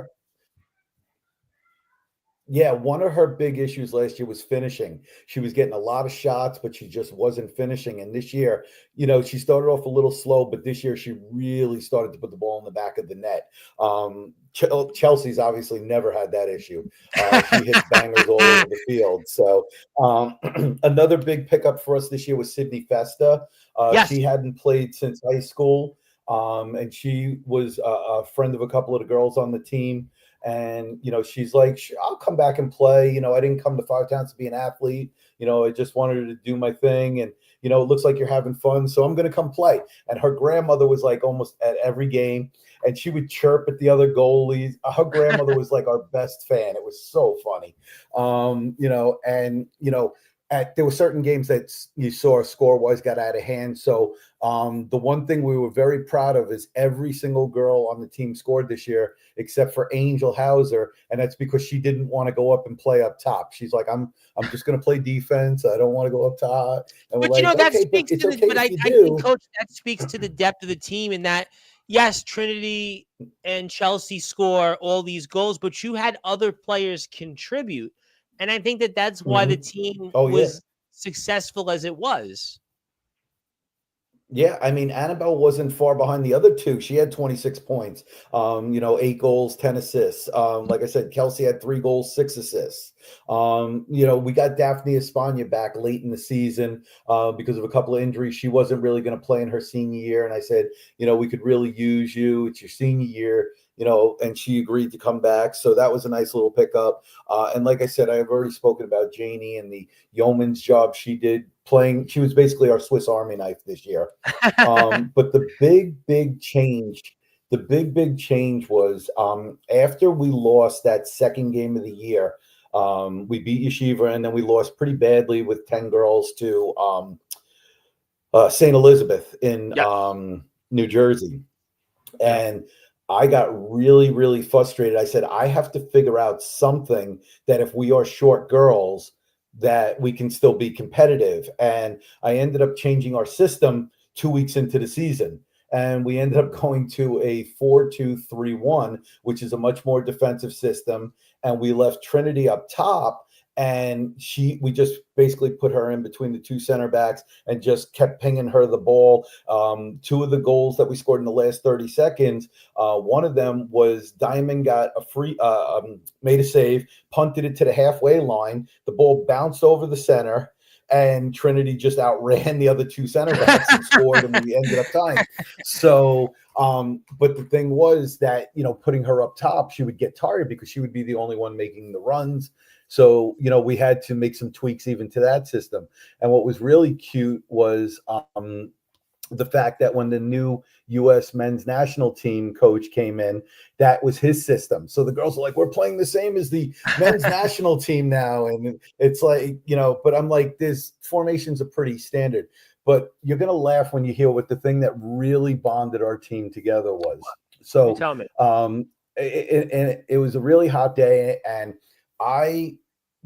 of her big issues last year was finishing. She was getting a lot of shots, but she just wasn't finishing. And this year, she started off a little slow, but this year she really started to put the ball in the back of the net. Chelsea's obviously never had that issue. She hits bangers all over the field. So another big pickup for us this year was Sydney Festa. She hadn't played since high school, and she was a friend of a couple of the girls on the team. And, she's like, I'll come back and play. I didn't come to Five Towns to be an athlete. I just wanted to do my thing. And, it looks like you're having fun, so I'm going to come play. And her grandmother was like almost at every game, and she would chirp at the other goalies. Her grandmother was like our best fan. It was so funny. There were certain games that you saw score-wise got out of hand. So the one thing we were very proud of is every single girl on the team scored this year, except for Angel Hauser, and that's because she didn't want to go up and play up top. She's like, I'm just going to play defense. I don't want to go up top. And but that speaks to I think, Coach, that speaks to the depth of the team in that, yes, Trinity and Chelsea score all these goals, but you had other players contribute. And I think that's why the team was successful as it was. Yeah, I mean, Annabelle wasn't far behind the other two. She had 26 points, 8 goals, 10 assists. Like I said, Kelsey had 3 goals, 6 assists. We got Daphne Espana back late in the season because of a couple of injuries. She wasn't really going to play in her senior year. And I said, we could really use you. It's your senior year. And she agreed to come back. So that was a nice little pickup. And like I said, I've already spoken about Janie and the yeoman's job she did playing. She was basically our Swiss Army knife this year. But the big change was after we lost that second game of the year, we beat Yeshiva, and then we lost pretty badly with 10 girls to St. Elizabeth in New Jersey. And I got really, really frustrated. I said, I have to figure out something that if we are short girls, that we can still be competitive. And I ended up changing our system 2 weeks into the season. And we ended up going to a 4-2-3-1, which is a much more defensive system. And we left Trinity up top. And we just basically put her in between the two center backs and just kept pinging her the ball. 2 of the goals that we scored in the last 30 seconds, one of them was Diamond got a free, made a save, punted it to the halfway line. The ball bounced over the center, and Trinity just outran the other 2 center backs and scored, and we ended up tying. So, but the thing was that, putting her up top, she would get tired because she would be the only one making the runs. So, we had to make some tweaks even to that system. And what was really cute was the fact that when the new U.S. men's national team coach came in, that was his system. So the girls are like, we're playing the same as the men's national team now. And it's like, but I'm like, this formations are pretty standard. But you're going to laugh when you hear what the thing that really bonded our team together was. So tell me. It was a really hot day, and I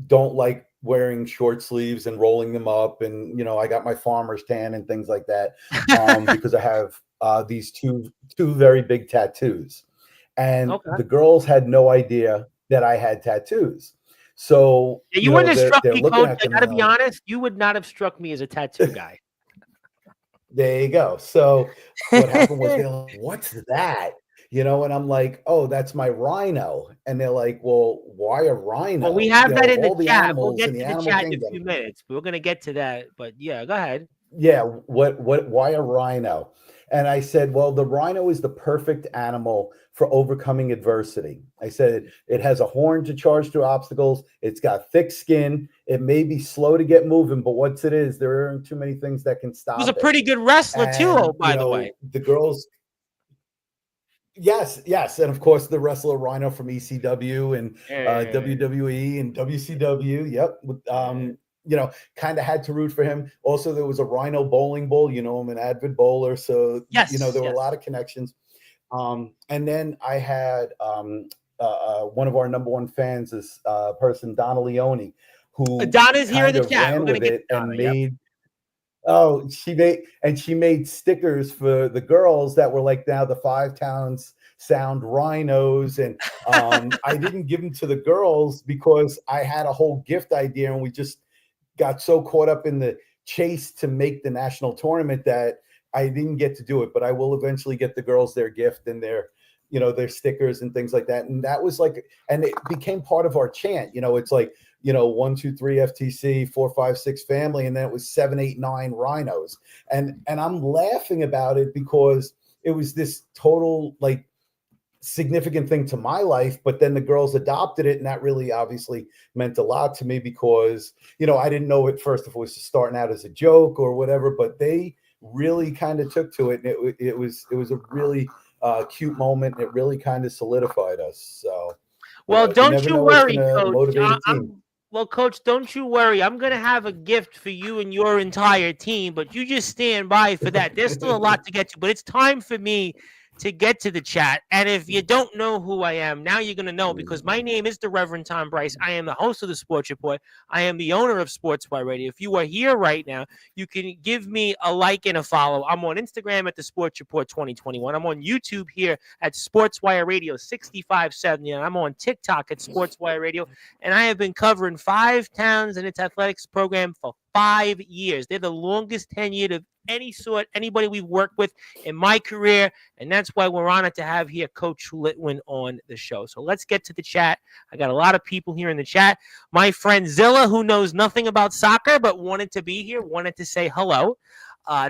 don't like wearing short sleeves and rolling them up, and I got my farmer's tan and things like that, because I have these two very big tattoos, and Okay. the girls had no idea that I had tattoos. So Yeah, you wouldn't have struck they're me, looking Coach. at I them got to and be honest. You would not have struck me as a tattoo guy. there you go. So what happened was they're like, "What's that?" And I'm like, "Oh, that's my rhino." And they're like, "Well, why a Well, we rhino? have that Of in the all the chat. We'll animals in get the to the animal chat in a kingdom, few minutes. We're gonna get to that, but yeah, go ahead. yeah, why a rhino?" And I said, "Well, the rhino is the perfect animal for overcoming adversity." I said it has a horn to charge through obstacles. It's got thick skin. It may be slow to get moving, but once it is, there aren't too many things that can He was a stop it. pretty good wrestler too, And by the way. the girls, yes, and of course the wrestler Rhino from ECW and Yeah. WWE and WCW. Yep. Kind of had to root for him. Also, there was a Rhino bowling bowl. I'm an avid bowler, so Yes, there were a yes. lot of connections. And then I had one of our number one fans, this person Donna Leone, who Donna's here in kind the of chat. We're ran gonna with get it to and Donna. Yep. made. Oh, she made stickers for the girls that were like now the Five Towns Sound Rhinos, and I didn't give them to the girls because I had a whole gift idea, and we just got so caught up in the chase to make the national tournament that I didn't get to do it. But I will eventually get the girls their gift and their stickers and things like that. And that was like, and it became part of our chant. It's like 1, 2, 3 FTC, 4, 5, 6 family, and then it was 7, 8, 9 rhinos. And I'm laughing about it because it was this total like significant thing to my life, but then the girls adopted it, and that really obviously meant a lot to me because I didn't know at first if it was starting out as a joke or whatever, but they really kind of took to it, and it was a really cute moment. It really kind of solidified us. So Well, you don't never you know what's worry, going to Coach. motivate a team. Well, Coach, don't you worry. I'm gonna have a gift for you and your entire team, but you just stand by for that. There's still a lot to get to, but it's time for me to get to the chat. And if you don't know who I am, now you're gonna know because my name is the Reverend Tom Bryce. I am the host of the Sports Report. I am the owner of Sportzwire Radio. If you are here right now, you can give me a like and a follow. I'm on Instagram at the Sports Report 2021. I'm on YouTube here at Sportzwire Radio 6570. And I'm on TikTok at Sportzwire Radio. And I have been covering 5 towns and its athletics program for 5 years. They're the longest tenured of any sort, anybody we've worked with in my career. And that's why we're honored to have here Coach Littwin on the show. So let's get to the chat. I got a lot of people here in the chat. My friend Zilla, who knows nothing about soccer but wanted to be here, wanted to say hello.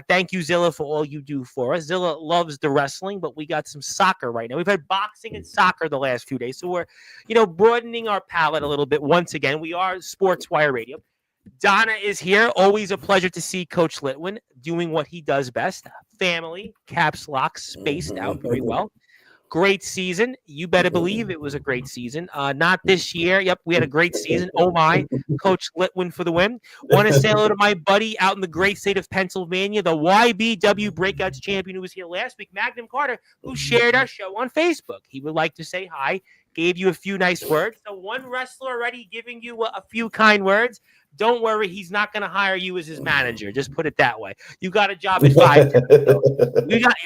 Thank you, Zilla, for all you do for us. Zilla loves the wrestling, but we got some soccer right now. We've had boxing and soccer the last few days, so we're, broadening our palette a little bit. Once again, we are Sportswire Radio. Donna is here. Always a pleasure to see Coach Littwin doing what he does best. Family, caps lock, spaced out very well. Great season. You better believe it was a great season. Not this year. Yep, we had a great season. Oh, my. Coach Littwin for the win. Want to say hello to my buddy out in the great state of Pennsylvania, the YBW Breakouts champion who was here last week, Magnum Carter, who shared our show on Facebook. He would like to say hi, gave you a few nice words. So one wrestler already giving you a few kind words. Don't worry, he's not going to hire you as his manager. Just put it that way. You got a job at 5.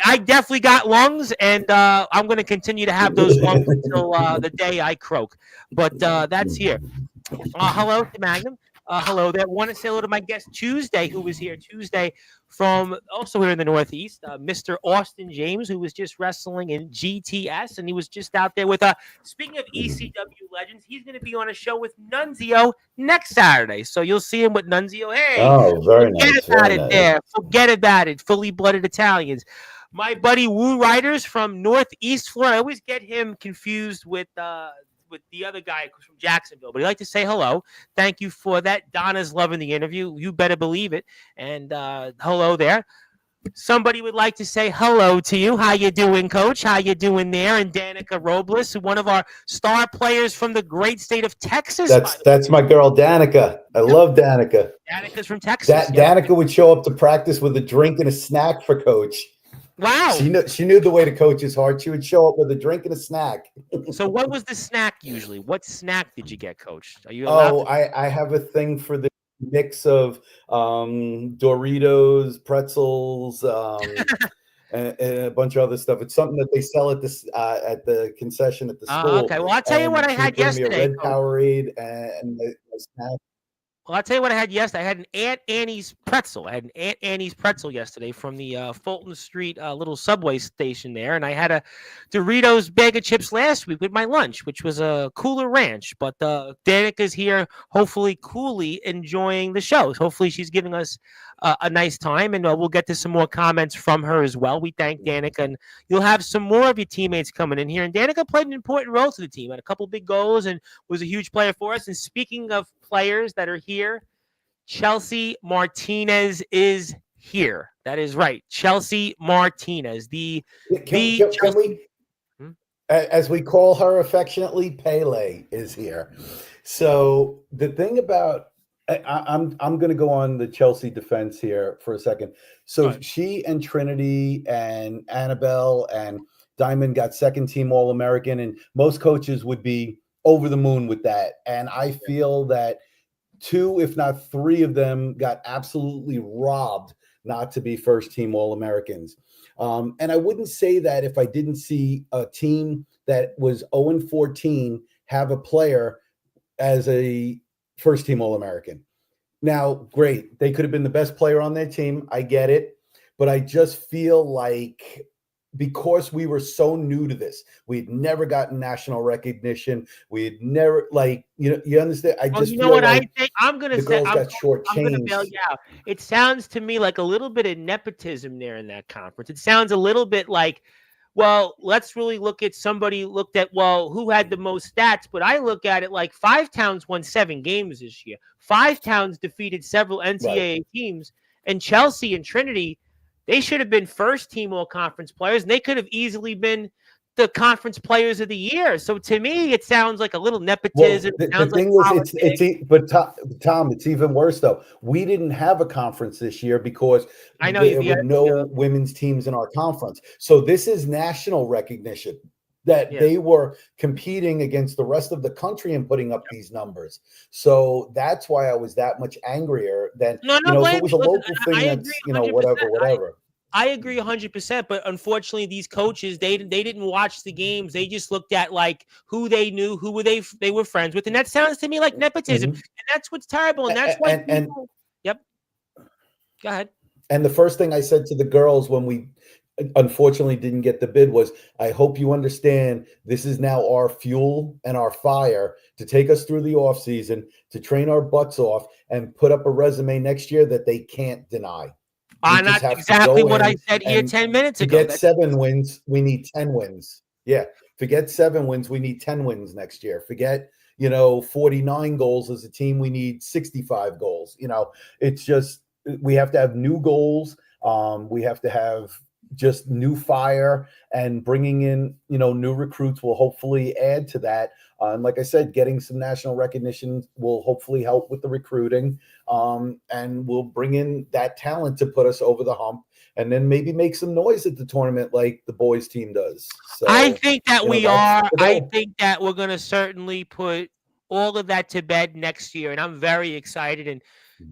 I definitely got lungs, and I'm going to continue to have those lungs until the day I croak. But that's here. Hello to Magnum. Hello there. Want to say hello to my guest Tuesday, who was here Tuesday from also here in the Northeast, Mr. Austin James, who was just wrestling in GTS, and he was just out there with speaking of ECW legends, he's going to be on a show with Nunzio next Saturday. So you'll see him with Nunzio. Hey, very forget nice. about Very it nice. there. Forget about it. Fully blooded Italians. My buddy Woo Riders from Northeast Florida. I always get him confused with the other guy who's from Jacksonville, but he'd like to say hello. Thank you for that. Donna's loving the interview. You better believe it. And hello there. Somebody would like to say hello to you. How you doing, Coach? How you doing there? And Danica Robles, one of our star players from the great state of Texas. That's my girl, Danica. I love Danica. Danica's from Texas. Danica would show up to practice with a drink and a snack for Coach. Wow. She knew the way to coach his heart. She would show up with a drink and a snack. So what was the snack usually? What snack did you get, Coach? Are you allowed Oh, to? I have a thing for the mix of Doritos, pretzels, and a bunch of other stuff. It's something that they sell at the concession at the school. Okay. Well, I'll tell you what And I she would had bring me a yesterday, red Coach. Powerade and a snack. Well, I'll tell you what I had yesterday. I had an Aunt Annie's pretzel. I had an Aunt Annie's pretzel yesterday from the Fulton Street little subway station there, and I had a Doritos bag of chips last week with my lunch, which was a Cooler Ranch. But Danica's here, hopefully coolly enjoying the show. Hopefully she's giving us a nice time, and we'll get to some more comments from her as well. We thank Danica, and you'll have some more of your teammates coming in here. And Danica played an important role to the team, had a couple big goals, and was a huge player for us. And speaking of players that are here, Chelsea Martinez is here. That is right. Chelsea Martinez, Can Chelsea. we, as we call her affectionately, Pele is here. So the thing about I'm going to go on the Chelsea defense here for a second. So she and Trinity and Annabelle and Diamond got second team All-American, and most coaches would be over the moon with that. And I feel that 2, if not 3 of them got absolutely robbed not to be first team All-Americans. And I wouldn't say that if I didn't see a team that was 0-14 have a player as a first team All-American. Now, great. They could have been the best player on their team. I get it. But I just feel like because we were so new to this, we'd never gotten national recognition. We'd never, you understand? I just you know feel what like I think? I'm going to the say, girls got shortchanged. I'm going to bail you out. It sounds to me like a little bit of nepotism there in that conference. It sounds a little bit like, well, let's really look at somebody looked at, well, who had the most stats? But I look at it like Five Towns won 7 games this year. Five Towns defeated several NCAA teams, and Chelsea and Trinity, they should have been first team all conference players, and they could have easily been the conference players of the year. So to me, it sounds like a little nepotism. Well, the thing is, but Tom, it's even worse though. We didn't have a conference this year because there were no women's teams in our conference. So this is national recognition that they were competing against the rest of the country and putting up these numbers. So that's why I was that much angrier than if it was a local thing that's whatever. I agree 100%, but unfortunately, these coaches they didn't watch the games. They just looked at like who they knew, who they were friends with, and that sounds to me like nepotism, and that's what's terrible. And that's why Yep. Go ahead. And the first thing I said to the girls when we unfortunately didn't get the bid was, I hope you understand this is now our fuel and our fire to take us through the off season, to train our butts off, and put up a resume next year that they can't deny. That's exactly what I said here 10 minutes ago. To get 7 wins, we need 10 wins. Yeah. Forget 7 wins, we need 10 wins next year. Forget, 49 goals as a team, we need 65 goals. It's just, we have to have new goals. We have to have just new fire, and bringing in, new recruits will hopefully add to that. And like I said, getting some national recognition will hopefully help with the recruiting, and we'll bring in that talent to put us over the hump, and then maybe make some noise at the tournament like the boys team does. So, I think that we are. I think that we're going to certainly put all of that to bed next year, and I'm very excited. And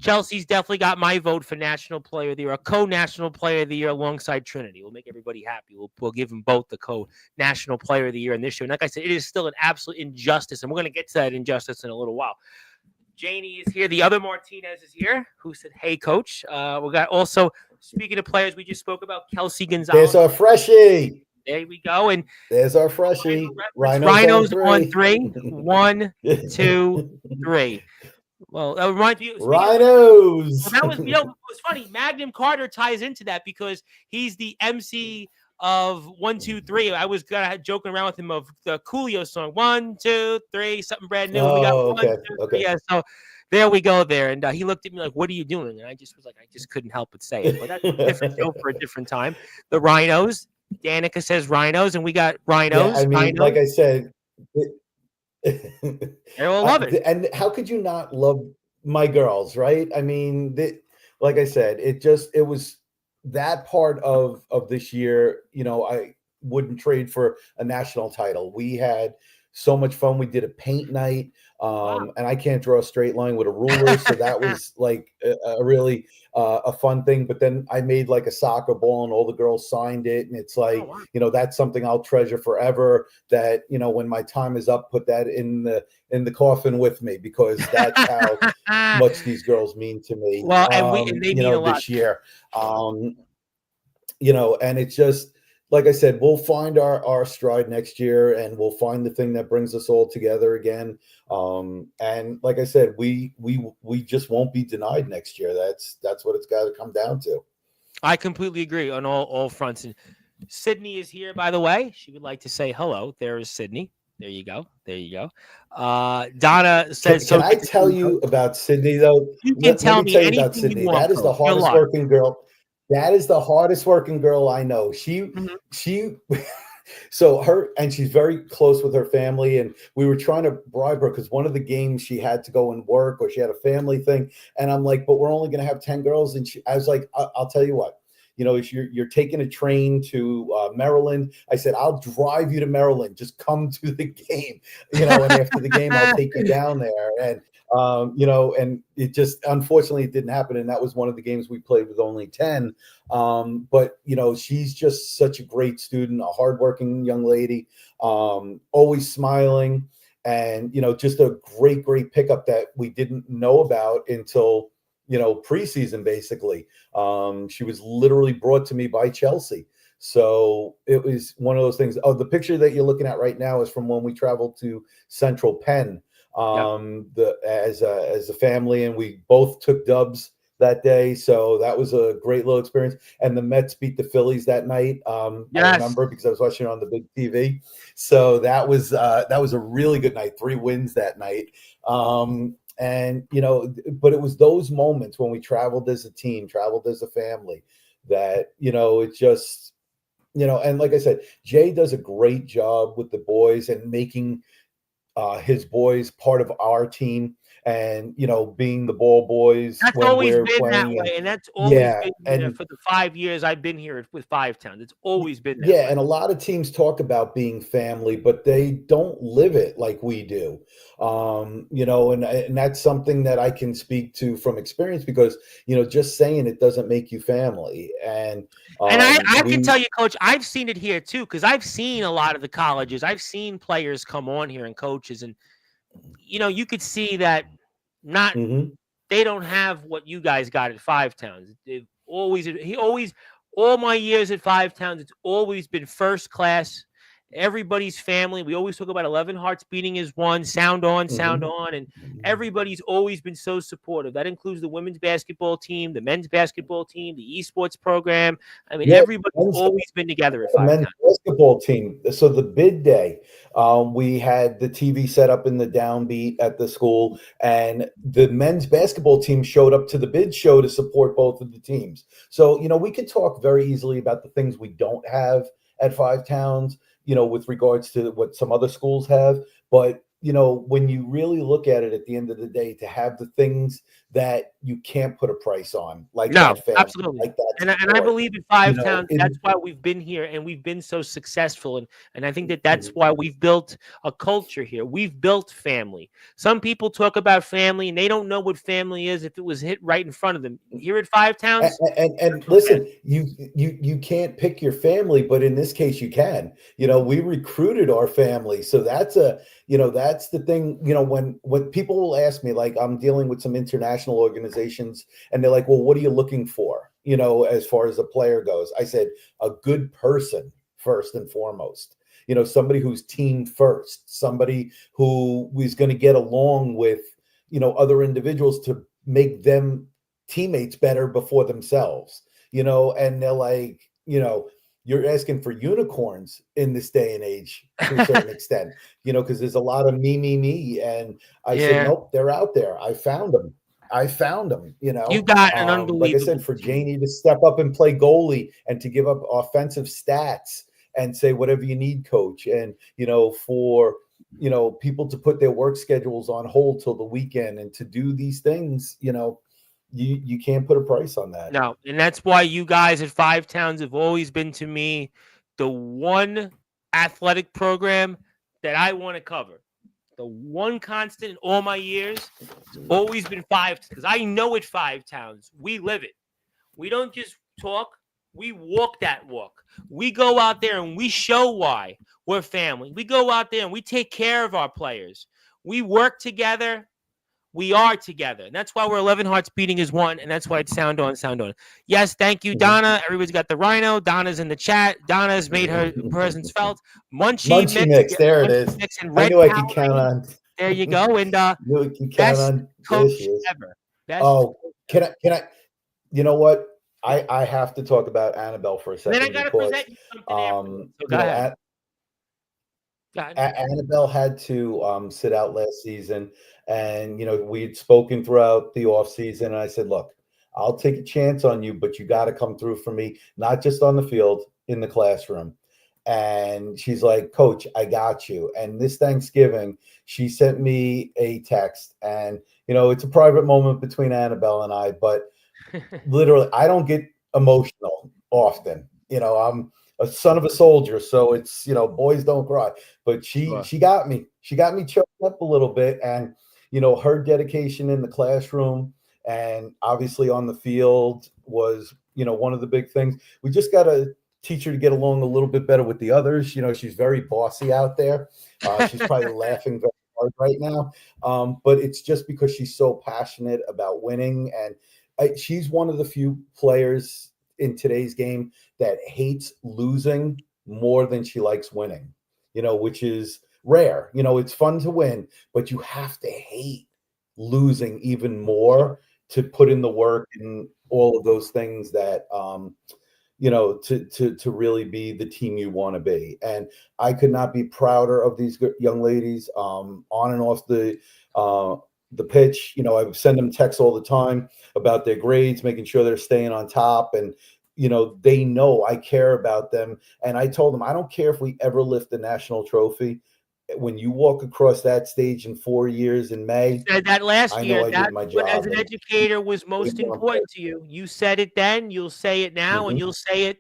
Chelsea's definitely got my vote for National Player of the Year, a co-National Player of the Year alongside Trinity. We'll make everybody happy. We'll give them both the co-National Player of the Year in this year. And like I said, it is still an absolute injustice, and we're going to get to that injustice in a little while. Janie is here. The other Martinez is here, who said, hey, Coach. We got also, speaking of players, we just spoke about Kelsey Gonzalez. There's our freshie. There we go. And there's our freshie. Rhinos on 3. 1, 2, 3. Well, that reminds me. Rhinos. That was, it was funny. Magnum Carter ties into that because he's the MC of 1, 2, 3. I was joking around with him of the Coolio song 1, 2, 3, something brand new. We got 1, 2, 3. Yeah, so there we go there. And he looked at me like, "What are you doing?" And I just was like, I just couldn't help but say it. But that's a different show for a different time. The Rhinos. Danica says Rhinos, and we got Rhinos. Yeah, I mean, Rhinos. like I said. They all love it. And how could you not love my girls, right? I mean, like I said, it was that part of this year, I wouldn't trade for a national title. We had so much fun. We did a paint night, Wow. and I can't draw a straight line with a ruler, so that was like a really a fun thing. But then I made like a soccer ball, and all the girls signed it, and it's Oh, like, wow. that's something I'll treasure forever. That when my time is up, put that in the coffin with me, because that's how much these girls mean to me. Well, and they mean a lot. This year. And it's just, like I said, we'll find our stride next year, and we'll find the thing that brings us all together again. And like I said, we just won't be denied next year. That's what it's got to come down to. I completely agree on all fronts. And Sydney is here, by the way. She would like to say hello. There is Sydney. There you go. There you go. Donna says, Can so I good to see tell you, you Coach. about Sydney, though? You can Let tell me me tell you about anything you Sydney. want, That is the Coach. You're hardest lucky. working girl. That is the hardest working girl I know. She So and she's very close with her family, and we were trying to bribe her because one of the games she had to go and work, or she had a family thing, and I'm like, but we're only going to have 10 girls, and I was like, I'll tell you what, if you're taking a train to Maryland, I said, I'll drive you to Maryland, just come to the game, and after the game I'll take you down there. And and it just, unfortunately, it didn't happen, and that was one of the games we played with only 10. But she's just such a great student, a hardworking young lady, always smiling, and just a great pickup that we didn't know about until preseason, basically. She was literally brought to me by Chelsea. So it was one of those things. Oh, the picture that you're looking at right now is from when we traveled to Central Penn, Yep. as a family, and we both took dubs that day. So that was a great little experience. And the Mets beat the Phillies that night. Yes. I remember because I was watching it on the big TV. So that was a really good night. 3 wins that night. And but it was those moments when we traveled as a team, traveled as a family, that it just, and like I said, Jay does a great job with the boys and making his boys part of our team, and being the ball boys That's when always we're been that playing. And way, and that's always yeah, been there and for the 5 years I've been here with Five Towns. It's always been that yeah, way. and a lot of teams talk about being family, but they don't live it like we do. And that's something that I can speak to from experience, because just saying it doesn't make you family. And And I can we tell you, Coach, I've seen it here too, because I've seen a lot of the colleges. I've seen players come on here and coaches, and you could see that not Mhm. they don't have what you guys got at Five Towns. All my years at Five Towns, it's always been first class. Everybody's family. We always talk about 11 hearts beating as one, sound Mhm. on, and everybody's always been so supportive. That includes the women's basketball team, the men's basketball team, the esports program. I mean, Yeah, everybody's always been together at the Five men's Towns. basketball team. So the bid day, we had the TV set up in the downbeat at the school, and the men's basketball team showed up to the bid show to support both of the teams. So we could talk very easily about the things we don't have at Five Towns, with regards to what some other schools have. But when you really look at it, at the end of the day, to have the things that you can't put a price on, like No, that family, absolutely. like that And I support, believe in Five Towns, in that's why we've been here and we've been so successful. And I think that that's Mhm. why we've built a culture here. We've built family. Some people talk about family and they don't know what family is if it was hit right in front of them. Here at Five Towns, And that's what listen, you can't pick your family, but in this case you can. We recruited our family, so that's the thing. When people will ask me, like, I'm dealing with some international organizations, and they're like, well, what are you looking for, as far as a player goes? I said, a good person first and foremost. Somebody who's team first, somebody who is going to get along with other individuals to make them teammates better before themselves. And they're like, you're asking for unicorns in this day and age, to a certain extent, because there's a lot of me. And I said, yeah. nope, they're out there. I found them. You got an Like I unbelievable said, for team. Janie to step up and play goalie, and to give up offensive stats, and say, whatever you need, coach. And for people to put their work schedules on hold till the weekend, and to do these things, you can't put a price on that. No, and that's why you guys at Five Towns have always been to me the one athletic program that I want to cover. The one constant in all my years has always been Five, because I know at Five Towns we live it. We don't just talk, we walk that walk. We go out there and we show why we're family. We go out there and we take care of our players. We work together. We are together. And that's why we're 11 hearts beating as one. And that's why it's sound on, sound on. Yes, thank you, Donna. Everybody's got the rhino. Donna's in the chat. Donna's made her presence felt. Munchie mix. There it is. I knew I could count on. There you go. And knew I could count on coach ever. Best can I? You know what? I have to talk about Annabelle for a second. And then I got to present you something. So go ahead. Annabelle had to sit out last season, and we had spoken throughout the off season, and I said, look, I'll take a chance on you, but you got to come through for me, not just on the field, in the classroom. And she's like, Coach, I got you. And this Thanksgiving, she sent me a text, and it's a private moment between Annabelle and I, but literally, I don't get emotional often. I'm a son of a soldier, so it's boys don't cry. But she got me. She got me choked up a little bit, and her dedication in the classroom and obviously on the field was one of the big things. We just got to teach her to get along a little bit better with the others. She's very bossy out there. She's probably laughing very hard right now, but it's just because she's so passionate about winning, and she's one of the few players in today's game that hates losing more than she likes winning, which is rare. It's fun to win, but you have to hate losing even more to put in the work and all of those things that, to really be the team you want to be. And I could not be prouder of these young ladies on and off the pitch. I would send them texts all the time about their grades, making sure they're staying on top. And, they know I care about them. And I told them, I don't care if we ever lift the national trophy. When you walk across that stage in 4 years in May, that last year, that's what as an educator was most important to you. You said it then, you'll say it now, and you'll say it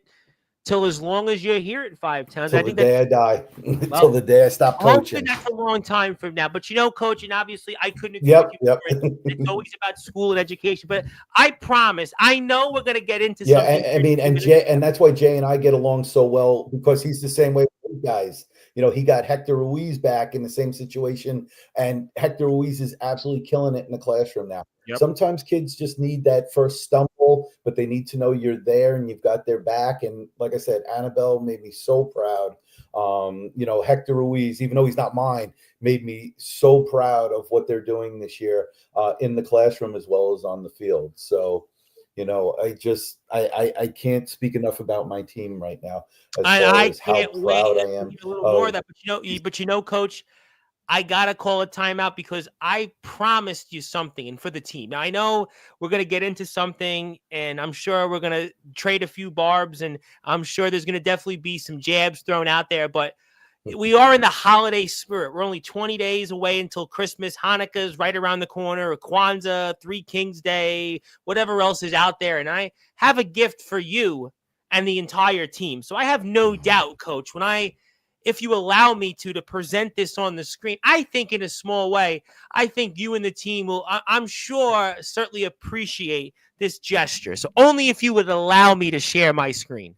till as long as you're here at Five Towns. Till the day I die. Till the day I stop coaching. That's a long time from now. But Coach, and obviously I couldn't agree with you. It's always about school and education. But I promise, I know we're going to get into something. And that's why Jay and I get along so well, because he's the same way with you guys. He got Hector Ruiz back in the same situation, and Hector Ruiz is absolutely killing it in the classroom now. Yep. Sometimes kids just need that first stumble, but they need to know you're there and you've got their back. And like I said, Annabelle made me so proud. Hector Ruiz, even though he's not mine, made me so proud of what they're doing this year in the classroom as well as on the field. So, I can't speak enough about my team right now. I can't wait I am. A little more of that, but Coach, I gotta call a timeout because I promised you something, and for the team. Now I know we're gonna get into something, and I'm sure we're gonna trade a few barbs, and I'm sure there's gonna definitely be some jabs thrown out there, but we are in the holiday spirit. We're only 20 days away until Christmas. Hanukkah's right around the corner, or Kwanzaa, Three Kings Day, whatever else is out there. And I have a gift for you and the entire team. So I have no doubt, Coach, if you allow me to present this on the screen, I think in a small way, I think you and the team will, I'm sure, certainly appreciate this gesture. So only if you would allow me to share my screen.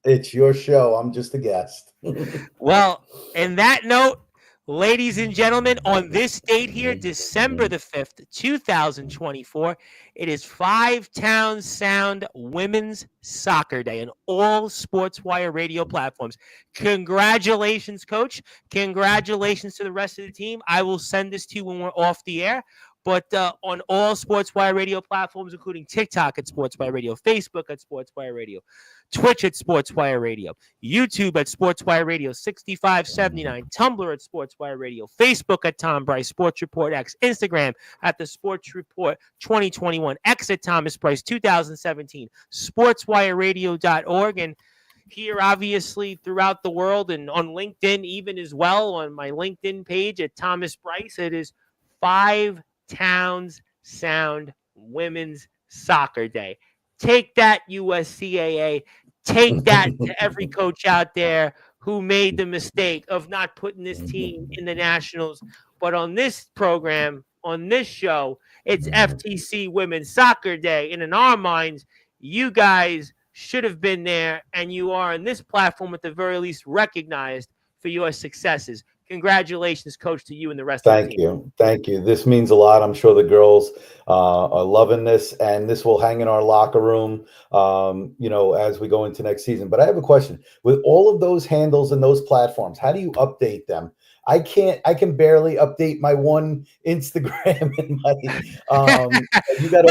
It's your show. I'm just a guest. Well, in that note, ladies and gentlemen, on this date here, December the 5th, 2024, it is Five Towns Sound Women's Soccer Day on all Sportswire radio platforms. Congratulations, Coach. Congratulations to the rest of the team. I will send this to you when we're off the air. But on all Sportswire radio platforms, including TikTok at Sportswire Radio, Facebook at Sportswire Radio, Twitch at Sportswire Radio, YouTube at Sportswire Radio 6579, Tumblr at Sportswire Radio, Facebook at Tom Bryce, Sports Report X, Instagram at the Sports Report 2021, X at Thomas Bryce 2017, SportswireRadio.org, and here, obviously, throughout the world and on LinkedIn, even as well, on my LinkedIn page at Thomas Bryce, it is Five Towns sound Women's Soccer Day. Take that, USCAA. Take that to every coach out there who made the mistake of not putting this team in the Nationals. But on this program, on this show, it's FTC Women's Soccer Day. And in our minds, you guys should have been there, and you are on this platform at the very least recognized for your successes. Congratulations, Coach, to you and the rest of the team. Thank you. This means a lot. I'm sure the girls are loving this, and this will hang in our locker room, as we go into next season. But I have a question. With all of those handles and those platforms, how do you update them? I can barely update my one Instagram and my you got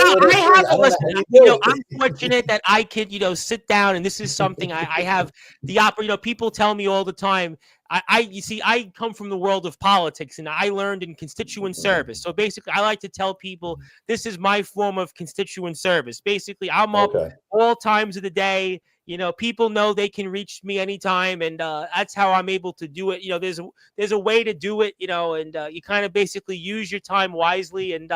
I'm fortunate that I could, sit down, and this is something I have the opportunity. People tell me all the time. I come from the world of politics, and I learned in constituent service. So basically, I like to tell people this is my form of constituent service. Basically, I'm up all times of the day. People know they can reach me anytime, and that's how I'm able to do it. There's a way to do it, and you kind of basically use your time wisely. And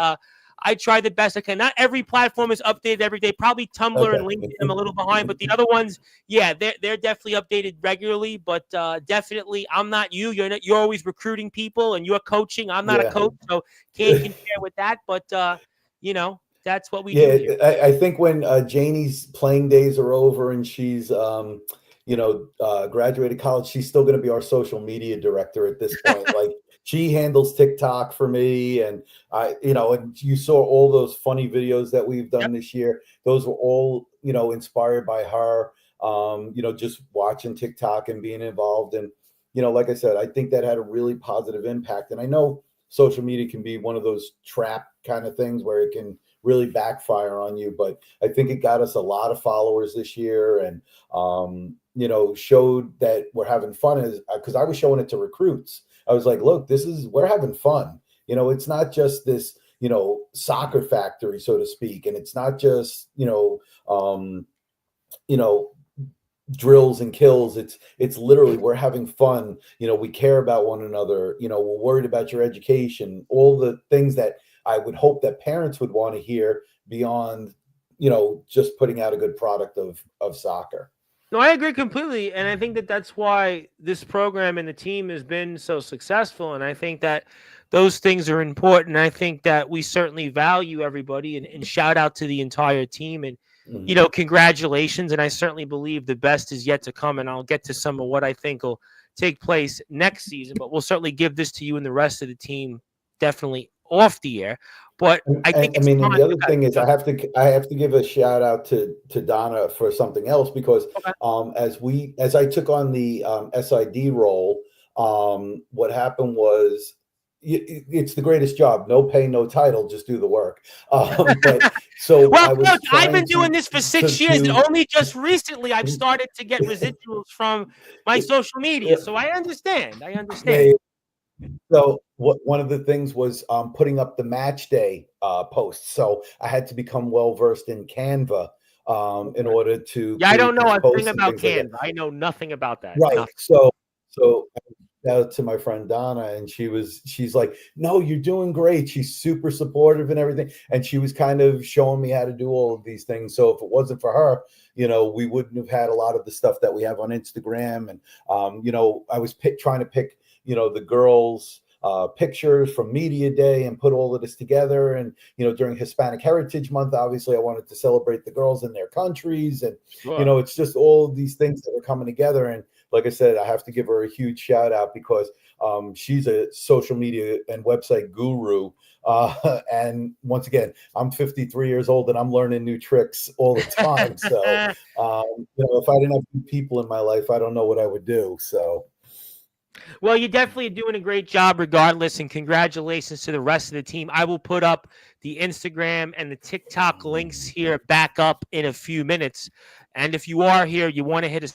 I try the best I can. Not every platform is updated every day. Probably Tumblr and LinkedIn, I'm a little behind, but the other ones, yeah, they're definitely updated regularly. But definitely, I'm not you. You're always recruiting people, and you're coaching. I'm not a coach, so can't compare with that. But that's what we do here. I think when Janie's playing days are over and she's graduated college, she's still going to be our social media director at this point. Like, she handles TikTok for me, and and you saw all those funny videos that we've done this year. Those were all, inspired by her. Just watching TikTok and being involved, and like I said, I think that had a really positive impact. And I know social media can be one of those trap kind of things where it can really backfire on you, but I think it got us a lot of followers this year, and showed that we're having fun. Because I was showing it to recruits. I was like, look, we're having fun. It's not just this, soccer factory, so to speak. And it's not just, drills and kills. It's literally, we're having fun. We care about one another. We're worried about your education, all the things that I would hope that parents would want to hear beyond, just putting out a good product of soccer. No, I agree completely. And I think that's why this program and the team has been so successful. And I think that those things are important. I think that we certainly value everybody, and shout out to the entire team, and, congratulations. And I certainly believe the best is yet to come. And I'll get to some of what I think will take place next season, but we'll certainly give this to you and the rest of the team definitely off the air. But I think the other thing is I have to give a shout out to Donna for something else, because as I took on the SID role, what happened was, it's the greatest job. No pay, no title. Just do the work. I've been doing this for 6 years, and only just recently I've started to get residuals from my social media. So I understand. So one of the things was putting up the match day posts. So I had to become well versed in Canva in order to. Yeah, I don't know a thing about Canva. I know nothing about that. Right. Nothing. So out to my friend Donna, and she's like, no, you're doing great. She's super supportive and everything. And she was kind of showing me how to do all of these things. So if it wasn't for her, we wouldn't have had a lot of the stuff that we have on Instagram. And, I was trying to pick, the girls' pictures from Media Day and put all of this together. And, during Hispanic Heritage Month, obviously I wanted to celebrate the girls in their countries. And, it's just all of these things that are coming together. And like I said, I have to give her a huge shout out, because she's a social media and website guru. And once again, I'm 53 years old and I'm learning new tricks all the time. So, if I didn't have people in my life, I don't know what I would do. So. Well, you're definitely doing a great job regardless, and congratulations to the rest of the team. I will put up the Instagram and the TikTok links here back up in a few minutes. And if you are here, you want to hit a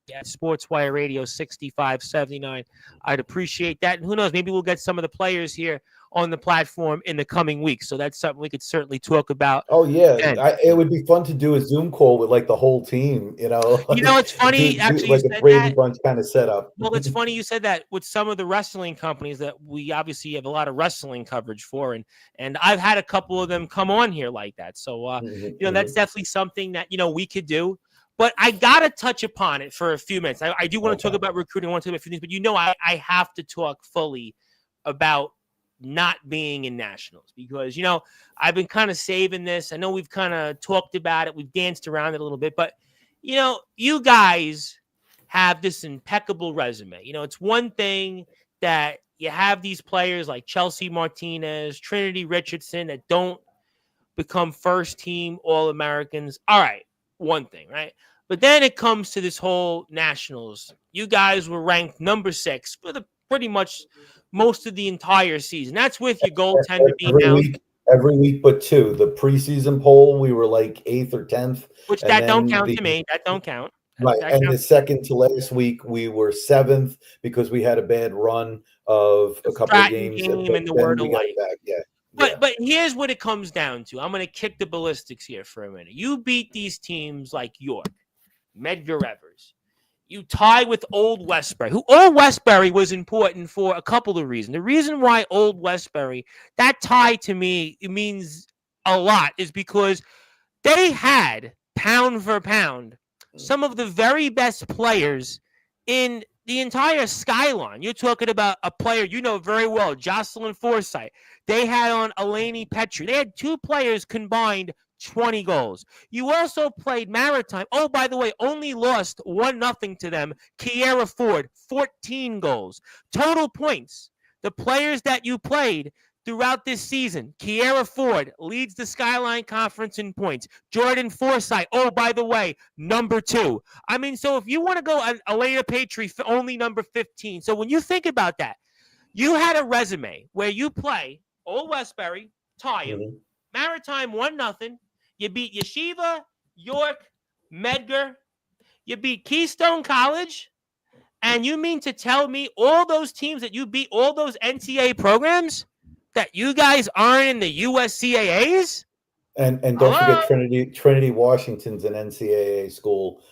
Yeah, Sportswire Radio 6579. I'd appreciate that. And who knows, maybe we'll get some of the players here on the platform in the coming weeks. So that's something we could certainly talk about. Oh yeah, And it would be fun to do a Zoom call with like the whole team. it's funny, do actually, you like a said Brady that. Bunch kind of setup. Well, it's funny you said that with some of the wrestling companies that we obviously have a lot of wrestling coverage for, and I've had a couple of them come on here like that. So that's definitely something that we could do. But I gotta touch upon it for a few minutes. I do want to talk about recruiting. I want to talk about a few things, but I have to talk fully about not being in nationals because I've been kind of saving this. I know we've kind of talked about it, we've danced around it a little bit, but you guys have this impeccable resume. It's one thing that you have these players like Chelsea Martinez, Trinity Richardson that don't become first team All-Americans. All right, one thing, right? But then it comes to this whole nationals. You guys were ranked number 6 for the pretty much most of the entire season. That's with your goaltender being out. Every week but 2. The preseason poll, we were like 8th or 10th. Which that don't count to me. That don't count. Right. And the second to last week, we were 7th because we had a bad run of a couple of games. And the word of life. Yeah. But here's what it comes down to. I'm going to kick the ballistics here for a minute. You beat these teams like York, Medgar Evers. You tie with Old Westbury, who Old Westbury was important for a couple of reasons. The reason why Old Westbury, that tie to me, it means a lot, is because they had, pound for pound, some of the very best players in the entire skyline. You're talking about a player you know very well, Jocelyn Forsythe. They had on Eleni Petrie. They had 2 players combined 20 goals. You also played Maritime. Oh, by the way, only lost 1-0 to them. Kiera Ford, 14 goals. Total points. The players that you played throughout this season, Kiera Ford leads the Skyline Conference in points. Jordan Forsythe, oh, by the way, number 2. I mean, so if you want to go Elena Petrie, only number 15. So when you think about that, you had a resume where you play Old Westbury, tie him, Maritime 1-0. You beat Yeshiva, York, Medgar. You beat Keystone College. And you mean to tell me all those teams that you beat, all those NCAA programs, that you guys aren't in the USCAAs? And don't forget Trinity Washington's an NCAA school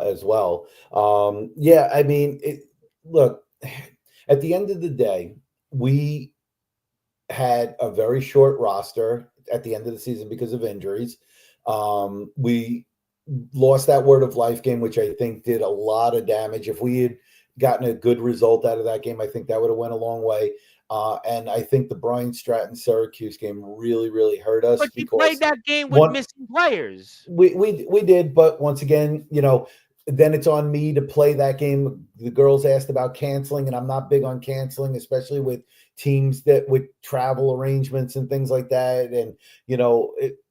as well. I mean, look, at the end of the day, we had a very short roster at the end of the season because of injuries. We lost that Word of Life game, which I think did a lot of damage. If we had gotten a good result out of that game, I think that would have went a long way. And I think the Brian Stratton Syracuse game really, really hurt us. But you played that game with missing players. We did, but once again, then it's on me to play that game. The girls asked about canceling, and I'm not big on canceling, especially with teams that with travel arrangements and things like that. And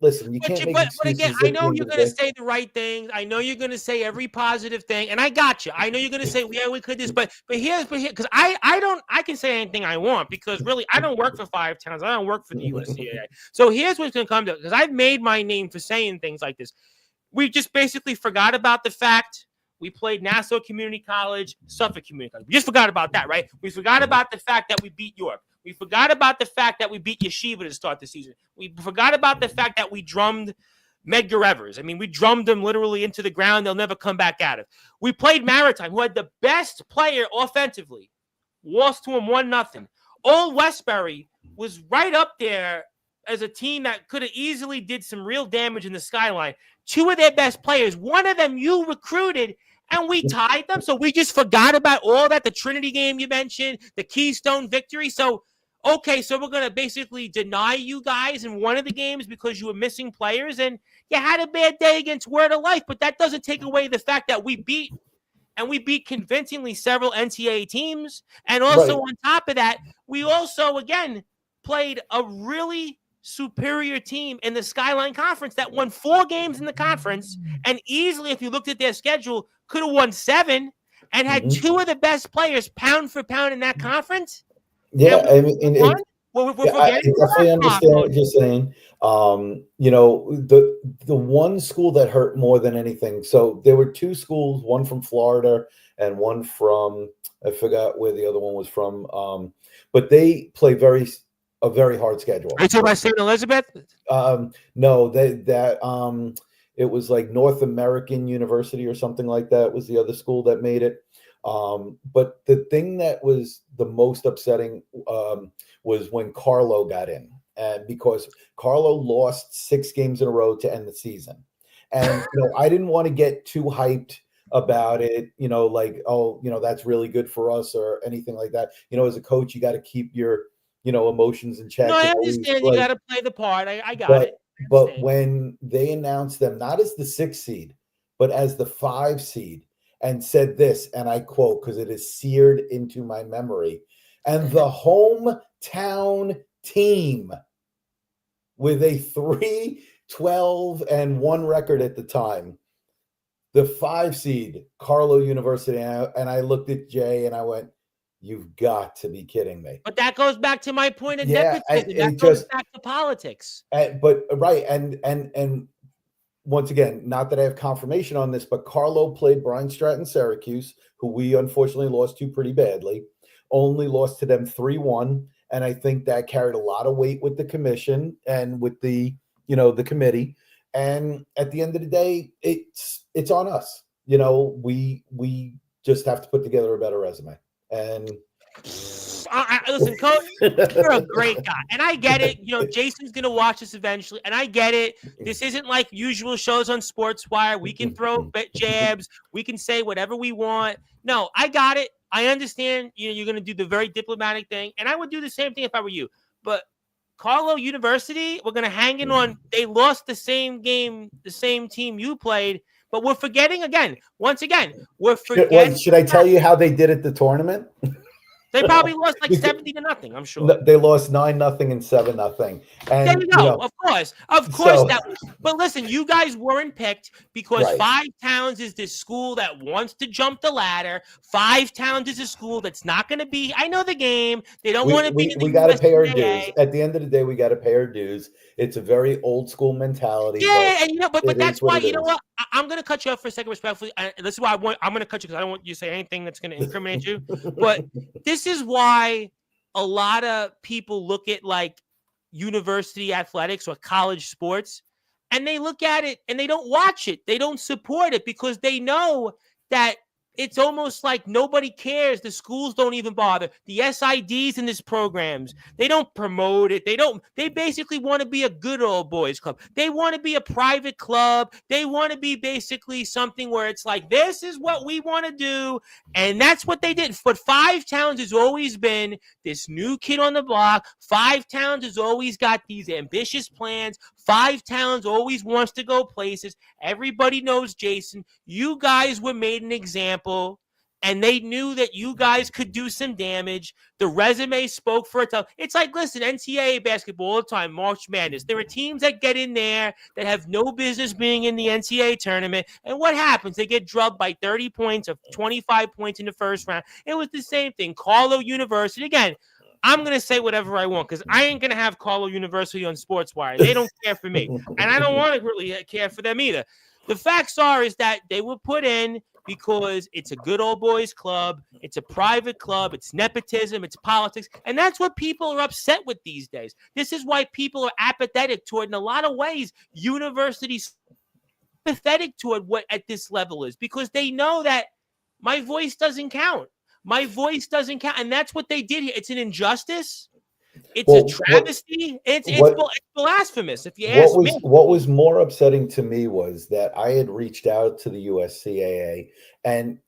listen, you can't make excuses. But again, I know you're going to say the right things. I know you're going to say every positive thing, and I got you. I know you're going to say, yeah, we could this, but here, because I can say anything I want because really I don't work for 5 towns. I don't work for the USCAA. So here's what's going to come to, because I've made my name for saying things like this. We just basically forgot about the fact we played Nassau Community College, Suffolk Community College. We just forgot about that, right? We forgot about the fact that we beat York. We forgot about the fact that we beat Yeshiva to start the season. We forgot about the fact that we drummed Medgar Evers. I mean, we drummed them literally into the ground. They'll never come back out of. We played Maritime, who had the best player offensively. Lost to him 1-0. Old Westbury was right up there as a team that could have easily did some real damage in the skyline. 2 of their best players, one of them you recruited, and we tied them. So we just forgot about all that. The Trinity game you mentioned, the Keystone victory. So, okay, so we're going to basically deny you guys in one of the games because you were missing players, and you had a bad day against Word of Life, but that doesn't take away the fact that we beat convincingly several NCAA teams. And also on top of that, we also, again, played a really superior team in the Skyline Conference that won 4 games in the conference, and easily, if you looked at their schedule, could have won 7 and had 2 of the best players pound for pound in that conference. Yeah, I mean, we're Yeah, I forgetting definitely understand Coach. what you're saying. The one school that hurt more than anything. So there were two schools, one from Florida and one from, I forgot where the other one was from. But they play a very hard schedule. Are you talking about St. Elizabeth? No, it was like North American University or something like that was the other school that made it. But the thing that was the most upsetting was when Carlo got in, and because Carlo lost 6 games in a row to end the season, and I didn't want to get too hyped about it, like, oh, that's really good for us or anything like that. As a coach, you got to keep your emotions in check. No, I And always, understand. You got to play the part. I got but it. but when they announced them not as the 6th seed, but as the 5 seed, and said this, and I quote because it is seared into my memory, and the hometown team with a 3-12-1 record at the time, the 5 seed, Carlo University, and I looked at Jay and I went, "You've got to be kidding me!" But that goes back to my point of Yeah, nepotism. That it goes just back to politics. but right, and once again, not that I have confirmation on this, but Carlo played Brian Stratton Syracuse, who we unfortunately lost to pretty badly. Only lost to them 3-1, and I think that carried a lot of weight with the commission and with the the committee. And at the end of the day, it's on us. We just have to put together a better resume. And Listen, Coach, you're a great guy, and I get it. Jason's gonna watch this eventually, and I get it. This isn't like usual shows on Sportswire. We can throw jabs, we can say whatever we want. No, I got it. I understand. You're gonna do the very diplomatic thing, and I would do the same thing if I were you. But Carlo University, we're gonna hang in on. They lost the same game, the same team you played, but we're forgetting again. Once again, we're forgetting. Should I tell you how they did at the tournament? They probably lost like 70-0, I'm sure. They lost 9-0 and 7-0. And there you go. Of course. So, but listen, you guys weren't picked because Right. Five Towns is this school that wants to jump the ladder. Five Towns is a school that's not going to be. I know the game. They don't want to be. We got to pay our dues. At the end of the day, we got to pay our dues. It's a very old school mentality. Yeah, and but that's why you know what I'm going to cut you off for a second, respectfully. And this is why I'm going to cut you because I don't want you to say anything that's going to incriminate you. But this is why a lot of people look at like university athletics or college sports, and they look at it and they don't watch it. They don't support it because they know that it's almost like nobody cares. The schools don't even bother. The SIDs in these programs, they don't promote it. They basically want to be a good old boys club. They want to be a private club. They want to be basically something where it's like, this is what we want to do. And that's what they did. But Five Towns has always been this new kid on the block. Five Towns has always got these ambitious plans. Five Towns always wants to go places. Everybody knows Jason. You guys were made an example, and they knew that you guys could do some damage. The resume spoke for itself. It's like, listen, NCAA basketball all the time, March Madness. There are teams that get in there that have no business being in the NCAA tournament, and what happens? They get drubbed by 30 points or 25 points in the first round. It was the same thing. Carlo University, again, I'm going to say whatever I want because I ain't going to have Carlo University on Sportswire. They don't care for me, and I don't want to really care for them either. The facts are is that they were put in because it's a good old boys club. It's a private club. It's nepotism. It's politics. And that's what people are upset with these days. This is why people are apathetic toward, in a lot of ways, universities pathetic toward what at this level is because they know that my voice doesn't count. My voice doesn't count. And that's what they did here. It's an injustice. It's a travesty. It's blasphemous, if you ask me. What was more upsetting to me was that I had reached out to the USCAA, and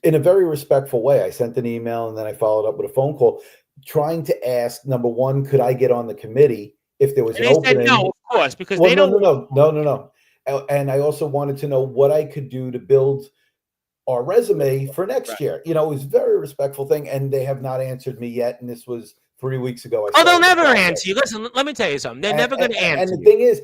in a very respectful way, I sent an email and then I followed up with a phone call trying to ask, number one, could I get on the committee if there was an opening? Said no, of course, because they don't. No. And I also wanted to know what I could do to build our resume for next year. It was a very respectful thing, and they have not answered me yet. And this was 3 weeks ago. They'll never answer you. Listen, let me tell you something. They're never going to answer. And the thing is,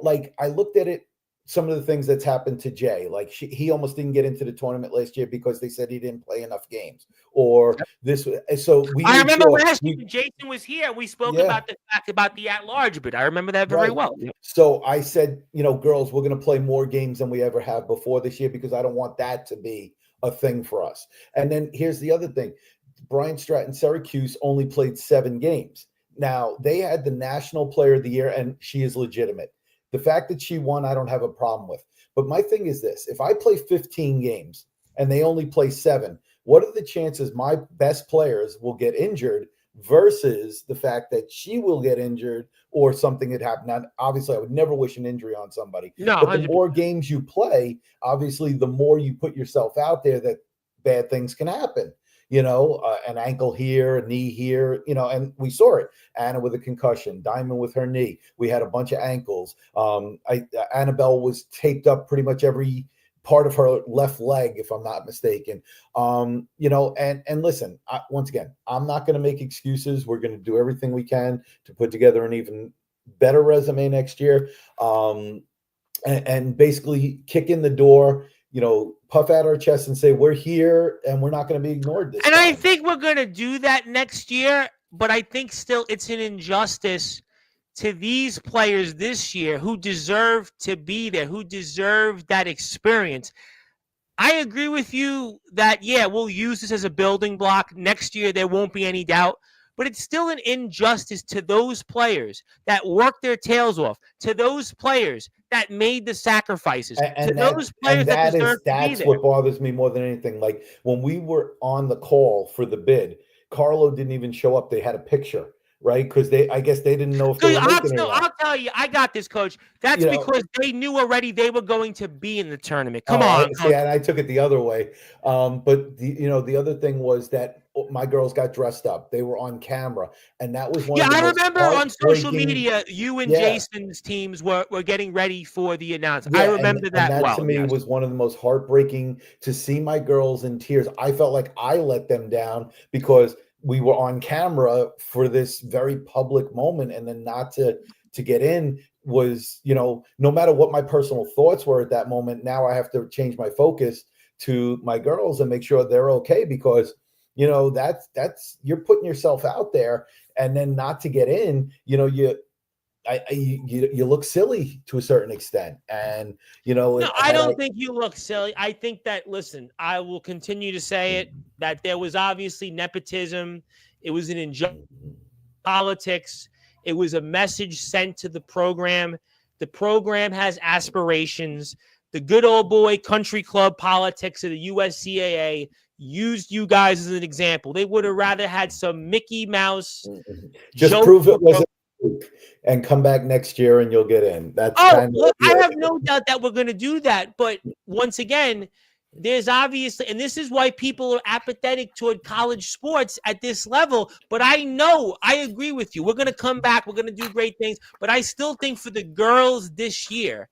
like I looked at it some of the things that's happened to Jay. Like he almost didn't get into the tournament last year because they said he didn't play enough games. Or this, so we. I made remember sure last year when Jason was here, we spoke about the fact about the at-large bid. I remember that very well. So I said, girls, we're going to play more games than we ever have before this year because I don't want that to be a thing for us. And then here's the other thing. Brian Stratton, Syracuse only played 7 games. Now, they had the National Player of the Year, and she is legitimate. The fact that she won, I don't have a problem with. But my thing is this. If I play 15 games and they only play 7, what are the chances my best players will get injured versus the fact that she will get injured or something had happened? Now, obviously, I would never wish an injury on somebody. No, but the more games you play, obviously, the more you put yourself out there that bad things can happen. An ankle here, a knee here, and we saw it. Anna with a concussion, Diamond with her knee. We had a bunch of ankles. Annabelle was taped up pretty much every part of her left leg, if I'm not mistaken. And listen, once again, I'm not going to make excuses. We're going to do everything we can to put together an even better resume next year. And basically kick in the door, puff out our chest and say, we're here and we're not going to be ignored this time. I think we're going to do that next year, but I think still it's an injustice to these players this year who deserve to be there, who deserve that experience. I agree with you that, we'll use this as a building block. Next year, there won't be any doubt. But it's still an injustice to those players that worked their tails off, to those players that made the sacrifices, to those players that deserve to be there. That's what bothers me more than anything. Like when we were on the call for the bid, Carlo didn't even show up. They had a picture, right? Because I guess they didn't know if they were making it. I'll tell you, I got this, Coach. That's because they knew already they were going to be in the tournament. Come on, see, and I took it the other way. But the other thing was that my girls got dressed up. They were on camera, and that was one. I remember on social media, you and Jason's teams were getting ready for the announcement. I remember that. And that to me was one of the most heartbreaking to see my girls in tears. I felt like I let them down because we were on camera for this very public moment, and then not to get in was, no matter what my personal thoughts were at that moment, now I have to change my focus to my girls and make sure they're okay, because that's you're putting yourself out there, and then not to get in, you look silly to a certain extent. And I don't think you look silly. I think that, listen, I will continue to say it, that there was obviously nepotism. It was an injustice, politics. It was a message sent to the program. The program has aspirations. The good old boy country club politics of the USCAA used you guys as an example. They would have rather had some Mickey Mouse. Just prove it was a fluke and come back next year and you'll get in. That's I have no doubt that we're going to do that. But once again, there's obviously, and this is why people are apathetic toward college sports at this level. But I agree with you. We're going to come back. We're going to do great things. But I still think for the girls this year,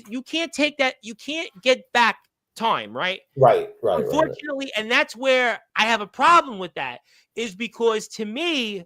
you can't take that. You can't get back time, right? Right. Unfortunately, and that's where I have a problem with that, is because to me,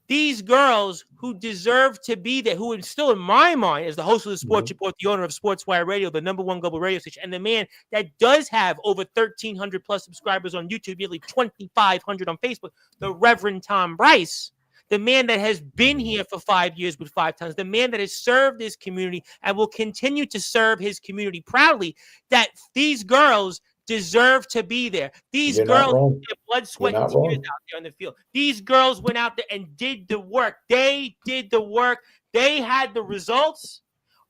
these girls who deserve to be there, who is still in my mind as the host of the Sports Report, the owner of Sportzwire Radio, the #1 global radio station, and the man that does have over 1,300 plus subscribers on YouTube, nearly 2,500 on Facebook, the Reverend Tom Bryce, the man that has been here for 5 years with 5 tons, the man that has served his community and will continue to serve his community proudly, that these girls deserve to be there. These girls put their blood, sweat, and tears out there on the field. These girls went out there and did the work. They did the work. They had the results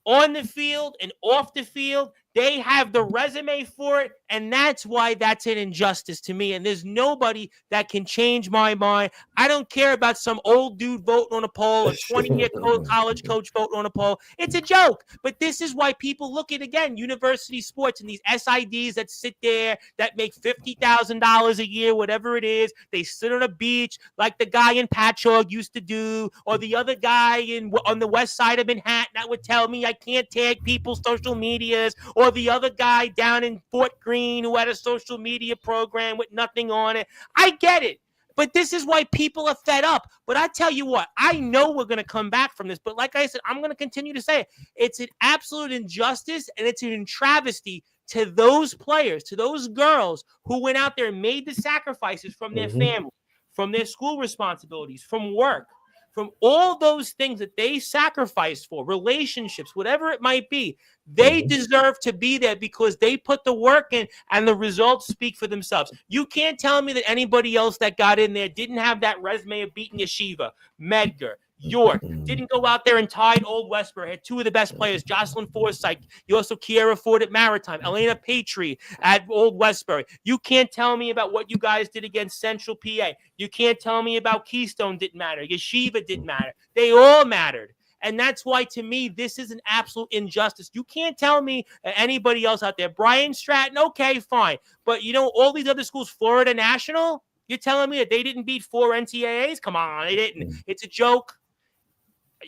on the field and off the field. They have the resume for it, and that's why that's an injustice to me. And there's nobody that can change my mind. I don't care about some old dude voting on a poll, a 20-year college coach voting on a poll. It's a joke. But this is why people look at, again, university sports and these SIDs that sit there that make $50,000 a year, whatever it is. They sit on a beach like the guy in Patchogue used to do, or the other guy on the west side of Manhattan that would tell me I can't tag people's social medias, or the other guy down in Fort Greene who had a social media program with nothing on it. I get it. But this is why people are fed up. But I tell you what, I know we're going to come back from this. But like I said, I'm going to continue to say it. It's an absolute injustice and it's an travesty to those players, to those girls who went out there and made the sacrifices from their family, from their school responsibilities, from work, from all those things that they sacrificed for, relationships, whatever it might be. They deserve to be there because they put the work in and the results speak for themselves. You can't tell me that anybody else that got in there didn't have that resume of beating Yeshiva, Medgar, York, didn't go out there and tied Old Westbury, had two of the best players, Jocelyn Forsythe. You also Kiera Ford at Maritime, Elena Patry at Old Westbury. You can't tell me about what you guys did against Central PA. You can't tell me about Keystone didn't matter. Yeshiva didn't matter. They all mattered. And that's why, to me, this is an absolute injustice. You can't tell me anybody else out there. Brian Stratton, okay, fine. But, all these other schools, Florida National, you're telling me that they didn't beat 4 NCAAs? Come on, they didn't. It's a joke.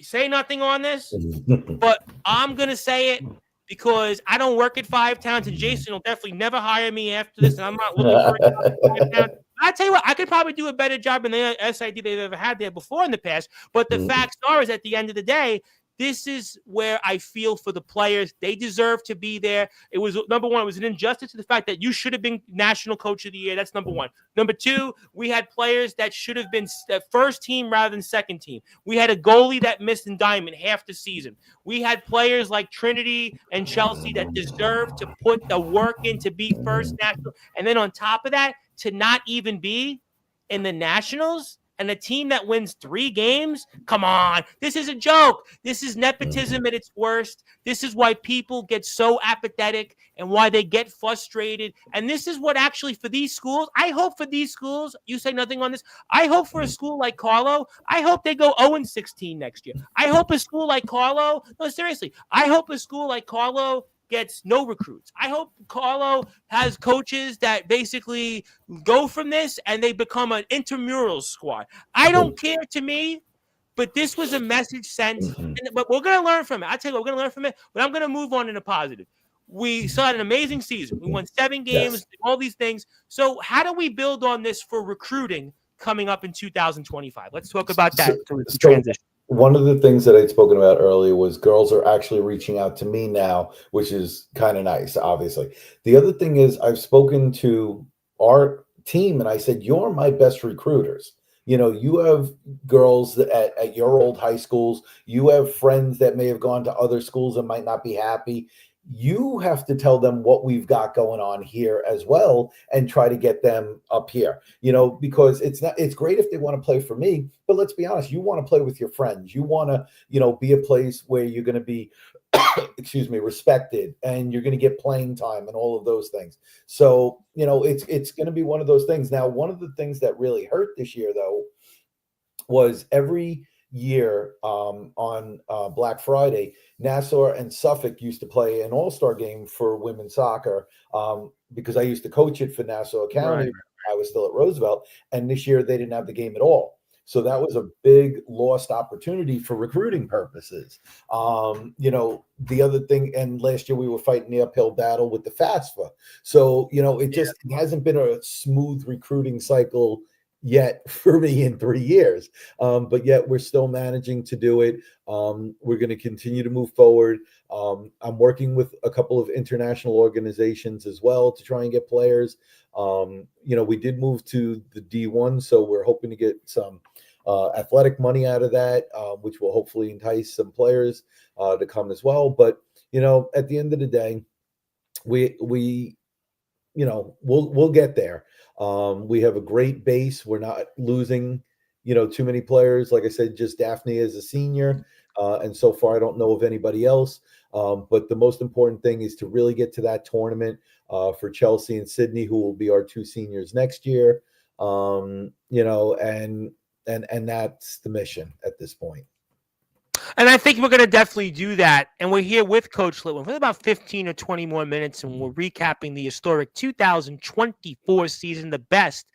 Say nothing on this, but I'm going to say it because I don't work at Five Towns, and Jason will definitely never hire me after this, and I'm not looking for a job at Five Towns. I tell you what, I could probably do a better job in the SID they've ever had there before in the past, but the facts are is at the end of the day, this is where I feel for the players. They deserve to be there. It was, number one, it was an injustice to the fact that you should have been National Coach of the Year. That's number one. Number two, we had players that should have been first team rather than second team. We had a goalie that missed in Diamond half the season. We had players like Trinity and Chelsea that deserve to put the work in to be first national. And then on top of that, to not even be in the Nationals, and a team that wins 3 games? Come on. This is a joke. This is nepotism at its worst. This is why people get so apathetic and why they get frustrated. And this is what actually for these schools, I hope for these schools, you say nothing on this, I hope for a school like Carlo, I hope they go 0-16 next year. I hope a school like Carlo, no, seriously, I hope a school like Carlo gets no recruits. I hope Carlo has coaches that basically go from this and they become an intramural squad. I don't care to me, but this was a message sent. But we're going to learn from it. I tell you what, we're going to learn from it, but I'm going to move on in a positive. We saw an amazing season. We won 7 games, all these things. So how do we build on this for recruiting coming up in 2025? Let's talk about that to transition. One of the things that I'd spoken about earlier was girls are actually reaching out to me now, which is kind of nice, obviously. The other thing is I've spoken to our team and I said, you're my best recruiters. You have girls at your old high schools. You have friends that may have gone to other schools and might not be happy. You have to tell them what we've got going on here as well and try to get them up here, because it's great if they want to play for me, but let's be honest, you want to play with your friends. You want to, be a place where you're going to be, respected and you're going to get playing time and all of those things. So, it's going to be one of those things. Now, one of the things that really hurt this year though, was every year on Black Friday, Nassau and Suffolk used to play an all-star game for women's soccer because I used to coach it for Nassau County. Right. I was still at Roosevelt, and this year they didn't have the game at all. So that was a big lost opportunity for recruiting purposes. The other thing, and last year we were fighting the uphill battle with the FAFSA. So, it hasn't been a smooth recruiting cycle yet for me in 3 years. But yet we're still managing to do it. We're going to continue to move forward. I'm working with a couple of international organizations as well to try and get players. We did move to the D1, so we're hoping to get some athletic money out of that, which will hopefully entice some players to come as well. But, at the end of the day, we'll get there. We have a great base. We're not losing, too many players. Like I said, just Daphne as a senior. And so far, I don't know of anybody else. But the most important thing is to really get to that tournament for Chelsea and Sydney, who will be our 2 seniors next year. And that's the mission at this point. And I think we're going to definitely do that. And we're here with Coach Littwin for about 15 or 20 more minutes, and we're recapping the historic 2024 season, the best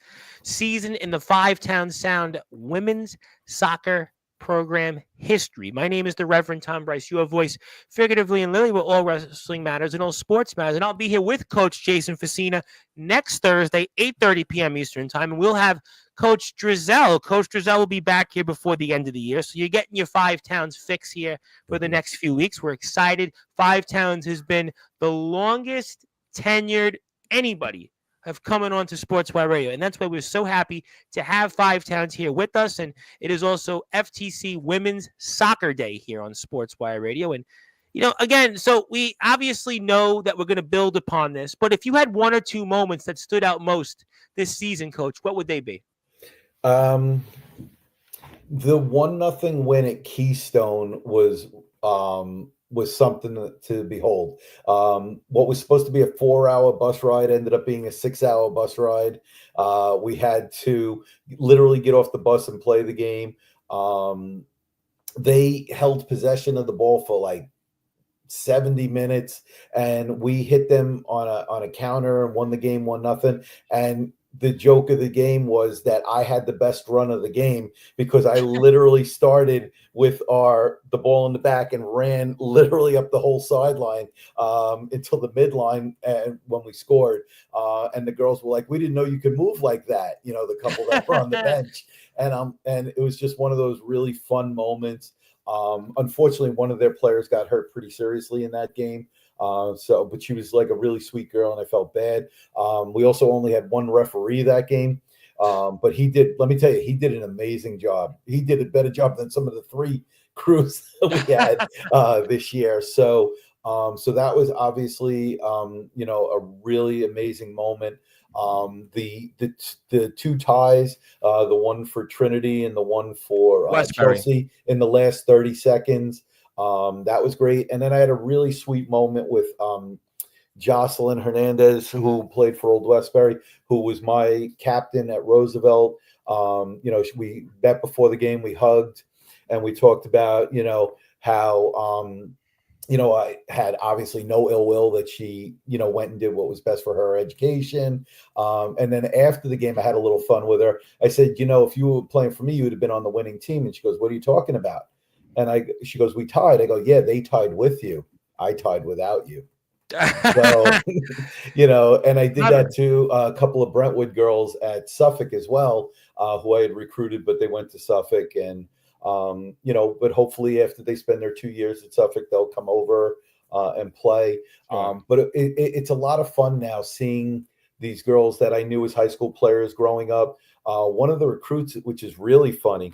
season in the Five Town Sound women's soccer program history. My name is the Reverend Tom Bryce, your voice figuratively and literally with all wrestling matters and all sports matters. And I'll be here with Coach Jason Facina next Thursday, 8:30 p.m. Eastern time. And we'll have Coach Drizel. Coach Drizel will be back here before the end of the year. So you're getting your Five Towns fix here for the next few weeks. We're excited. Five Towns has been the longest tenured anybody have coming on to Sportswire Radio. And that's why we're so happy to have Five Towns here with us. And it is also FTC Women's Soccer Day here on Sportswire Radio. And, again, so we obviously know that we're going to build upon this. But if you had one or two moments that stood out most this season, Coach, what would they be? The 1-0 win at Keystone was something to behold. What was supposed to be a 4-hour bus ride ended up being a 6-hour bus ride. We had to literally get off the bus and play the game. They held possession of the ball for like 70 minutes, and we hit them on a counter and won the game 1-0. And the joke of the game was that I had the best run of the game because I literally started with the ball in the back and ran literally up the whole sideline until the midline, and when we scored, and the girls were like, "We didn't know you could move like that." The couple that were on the bench, and it was just one of those really fun moments. Unfortunately, one of their players got hurt pretty seriously in that game. But she was like a really sweet girl, and I felt bad. We also only had one referee that game. But let me tell you, he did an amazing job. He did a better job than some of the 3 crews that we had this year. So that was obviously, a really amazing moment. The 2 ties, the one for Trinity and the one for Chelsea in the last 30 seconds. That was great. And then I had a really sweet moment with Jocelyn Hernandez, who played for Old Westbury, who was my captain at Roosevelt. We met before the game, we hugged, and we talked about, how, I had obviously no ill will that she, went and did what was best for her education. And then after the game, I had a little fun with her. I said, if you were playing for me, you would have been on the winning team. And she goes, "What are you talking about?" And she goes, "We tied." I go, "Yeah, they tied with you. I tied without you." So, and I did that to a couple of Brentwood girls at Suffolk as well, who I had recruited, but they went to Suffolk. And, but hopefully after they spend their 2 years at Suffolk, they'll come over and play. But it's a lot of fun now seeing these girls that I knew as high school players growing up. One of the recruits, which is really funny,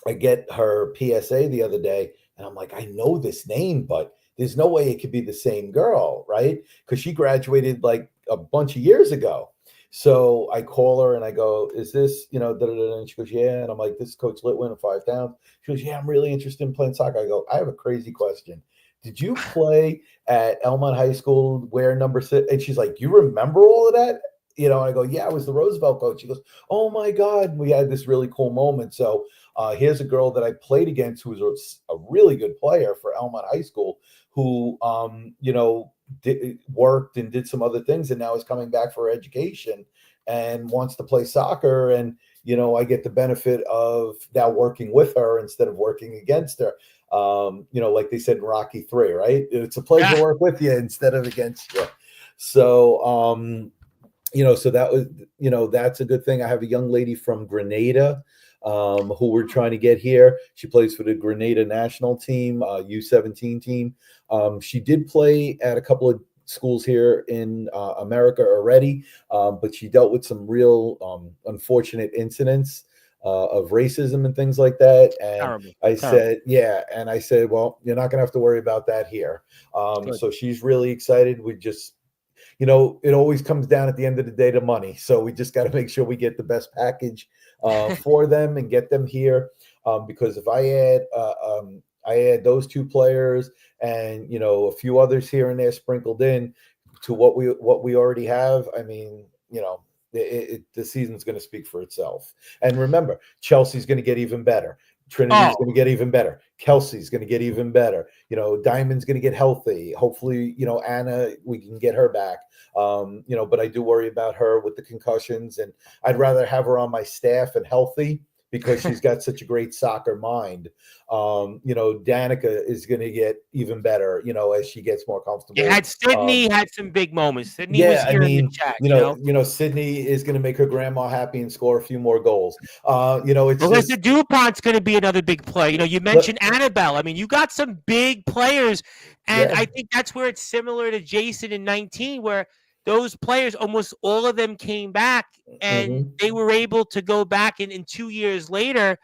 I get her PSA the other day, and I'm like, I know this name, but there's no way it could be the same girl, right? Because she graduated like a bunch of years ago. So I call her and I go, "Is this, da, da, da?" And she goes, "Yeah." And I'm like, "This is Coach Littwin of Five Towns." She goes, "Yeah, I'm really interested in playing soccer." I go, "I have a crazy question. Did you play at Elmont High School, wear number 6?" And she's like, "You remember all of that?" I go, "Yeah, I was the Roosevelt coach." She goes, "Oh my God." We had this really cool moment. So here's a girl that I played against who was a really good player for Elmont High School, who, worked and did some other things, and now is coming back for her education and wants to play soccer. And, I get the benefit of now working with her instead of working against her. Like they said in Rocky 3, right? It's a pleasure to work with you instead of against you. So, so that was, that's a good thing. I have a young lady from Grenada who we're trying to get here. She plays for the Grenada national team, U17 team. She did play at a couple of schools here in America already, but she dealt with some real unfortunate incidents of racism and things like that. And I said, "Well, you're not going to have to worry about that here." So she's really excited. We just, it always comes down at the end of the day to money. So we just got to make sure we get the best package for them and get them here. Because if I add those 2 players and, a few others here and there sprinkled in to what we already have, I mean, the season's going to speak for itself. And remember, Chelsea's going to get even better. Trinity's going to get even better. Kelsey's going to get even better. Diamond's going to get healthy. Hopefully, Anna, we can get her back. But I do worry about her with the concussions, and I'd rather have her on my staff and healthy because she's got such a great soccer mind. Danica is going to get even better, as she gets more comfortable. Yeah, Sydney had some big moments. Sydney was Yeah, I here in the mean, chat, Sydney is going to make her grandma happy and score a few more goals. It's Melissa just DuPont's going to be another big player. You mentioned Annabelle. I mean, you got some big players, and I think that's where it's similar to Jason in 19, where those players, almost all of them came back, and they were able to go back, and 2 years later,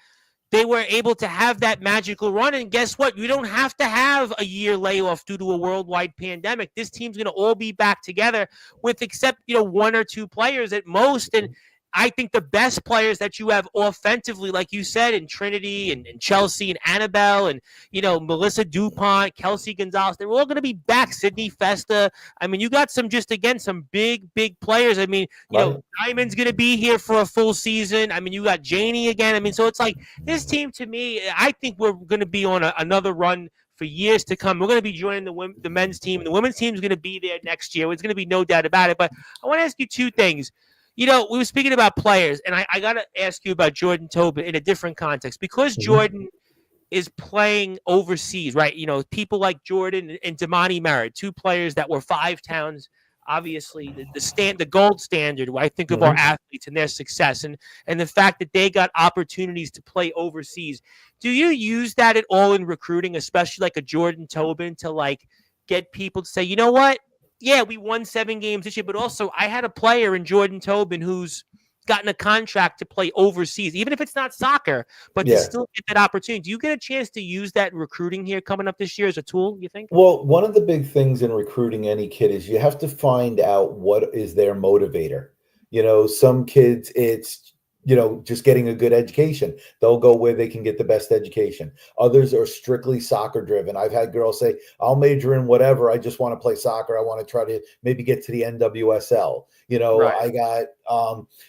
they were able to have that magical run. And guess what? You don't have to have a year layoff due to a worldwide pandemic. This team's going to all be back together with except, one or two players at most. And I think the best players that you have offensively, like you said, in Trinity and Chelsea and Annabelle and, Melissa DuPont, Kelsey Gonzalez, they're all going to be back. Sydney Festa. I mean, you got some big, big players. I mean, Diamond's going to be here for a full season. I mean, you got Janie again. I mean, so it's like this team, to me, I think we're going to be on another run for years to come. We're going to be joining the men's team. The women's team is going to be there next year. There's going to be no doubt about it. But I want to ask you two things. We were speaking about players, and I got to ask you about Jordan Tobin in a different context. Because Jordan is playing overseas, right? People like Jordan and Damani Merritt, two players that were 5 towns, obviously the gold standard, I think, of our athletes and their success, and the fact that they got opportunities to play overseas. Do you use that at all in recruiting, especially like a Jordan Tobin, to get people to say, you know what? Yeah, we won 7 games this year, but also I had a player in Jordan Tobin who's gotten a contract to play overseas, even if it's not soccer, but to still get that opportunity. Do you get a chance to use that in recruiting here coming up this year as a tool, you think? Well, one of the big things in recruiting any kid is you have to find out what is their motivator. Some kids, it's just getting a good education. They'll go where they can get the best education. Others are strictly soccer driven. I've had girls say, I'll major in whatever. I just want to play soccer. I want to try to maybe get to the NWSL. I got,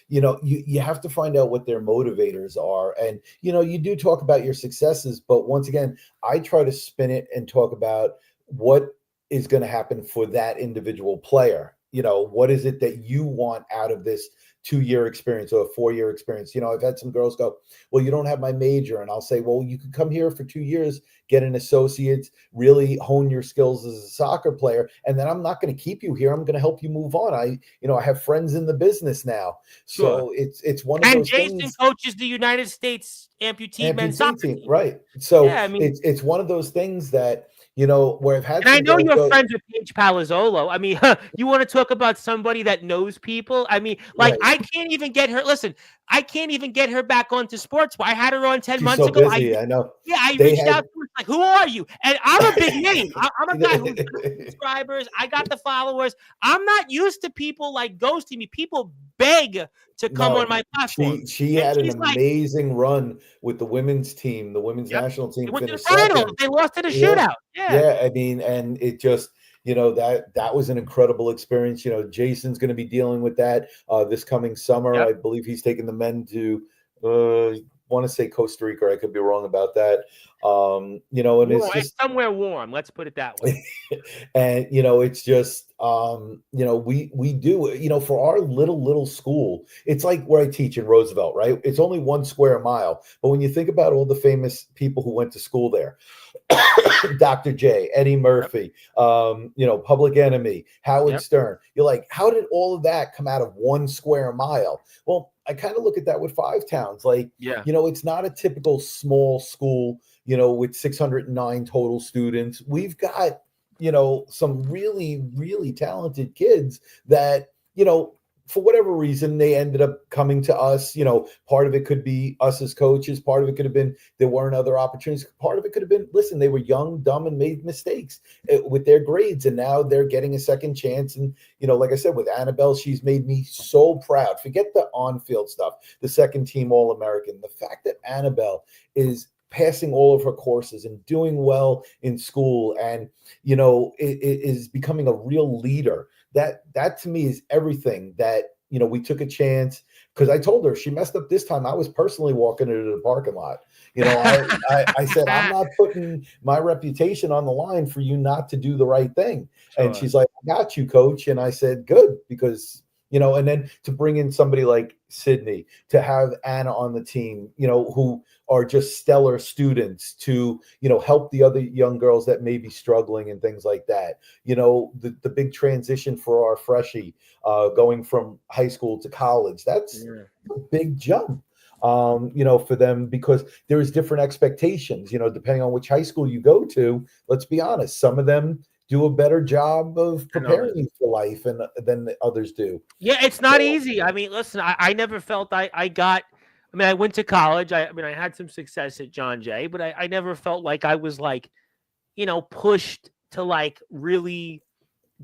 you have to find out what their motivators are. And, you do talk about your successes, but once again, I try to spin it and talk about what is going to happen for that individual player. What is it that you want out of this 2-year experience or a 4-year experience? I've had some girls go, well, you don't have my major. And I'll say, well, you could come here for 2 years, get an associate's, really hone your skills as a soccer player. And then I'm not going to keep you here. I'm going to help you move on. I have friends in the business now. So it's one of those things. And Jason coaches the United States amputee men's soccer team. Right. So it's one of those things that, where I've had. And I know you're friends with Paige Palazzolo. I mean, you want to talk about somebody that knows people? I mean, I can't even get her. Listen, I can't even get her back onto Sportswire. I had her on 10 months ago. Busy, I know. Yeah, I reached out to her. Like, who are you? And I'm a big name. I'm a guy who's got subscribers. I got the followers. I'm not used to people ghosting me. People beg to come on my platform. She had an amazing run with the women's team, the women's national team. They went to the final. They lost in a shootout. Yeah, I mean, and it just, that was an incredible experience. Jason's going to be dealing with that this coming summer. I believe he's taking the men to, want to say Costa Rica. I could be wrong about that. And it's just somewhere warm. Let's put it that way. And it's just we do for our little school. It's like where I teach in Roosevelt, right? It's only 1 square mile, but when you think about all the famous people who went to school there, Dr. J, Eddie Murphy, Public Enemy, Howard Stern, you're like, how did all of that come out of 1 square mile? Well, I kind of look at that with 5 towns. It's not a typical small school, with 609 total students. We've got, some really, really talented kids that, for whatever reason, they ended up coming to us. Part of it could be us as coaches. Part of it could have been there weren't other opportunities. Part of it could have been, listen, they were young, dumb, and made mistakes with their grades. And now they're getting a second chance. And, like I said, with Annabelle, she's made me so proud. Forget the on-field stuff, the second team All-American. The fact that Annabelle is passing all of her courses and doing well in school and, it is becoming a real leader. That to me is everything that, we took a chance because I told her she messed up this time. I was personally walking her to the parking lot. I said, I'm not putting my reputation on the line for you not to do the right thing. Sure. And she's like, I got you, coach. And I said, good, because and then to bring in somebody like Sydney, to have Anna on the team, who are just stellar students, to, help the other young girls that may be struggling and things like that. The big transition for our freshie, going from high school to college, that's a big jump. For them, because there's different expectations, depending on which high school you go to. Let's be honest, some of them do a better job of preparing you for life than the others do. Yeah, it's not easy. I mean, listen, I never felt I went to college. I had some success at John Jay, but I never felt like I was like, pushed to like really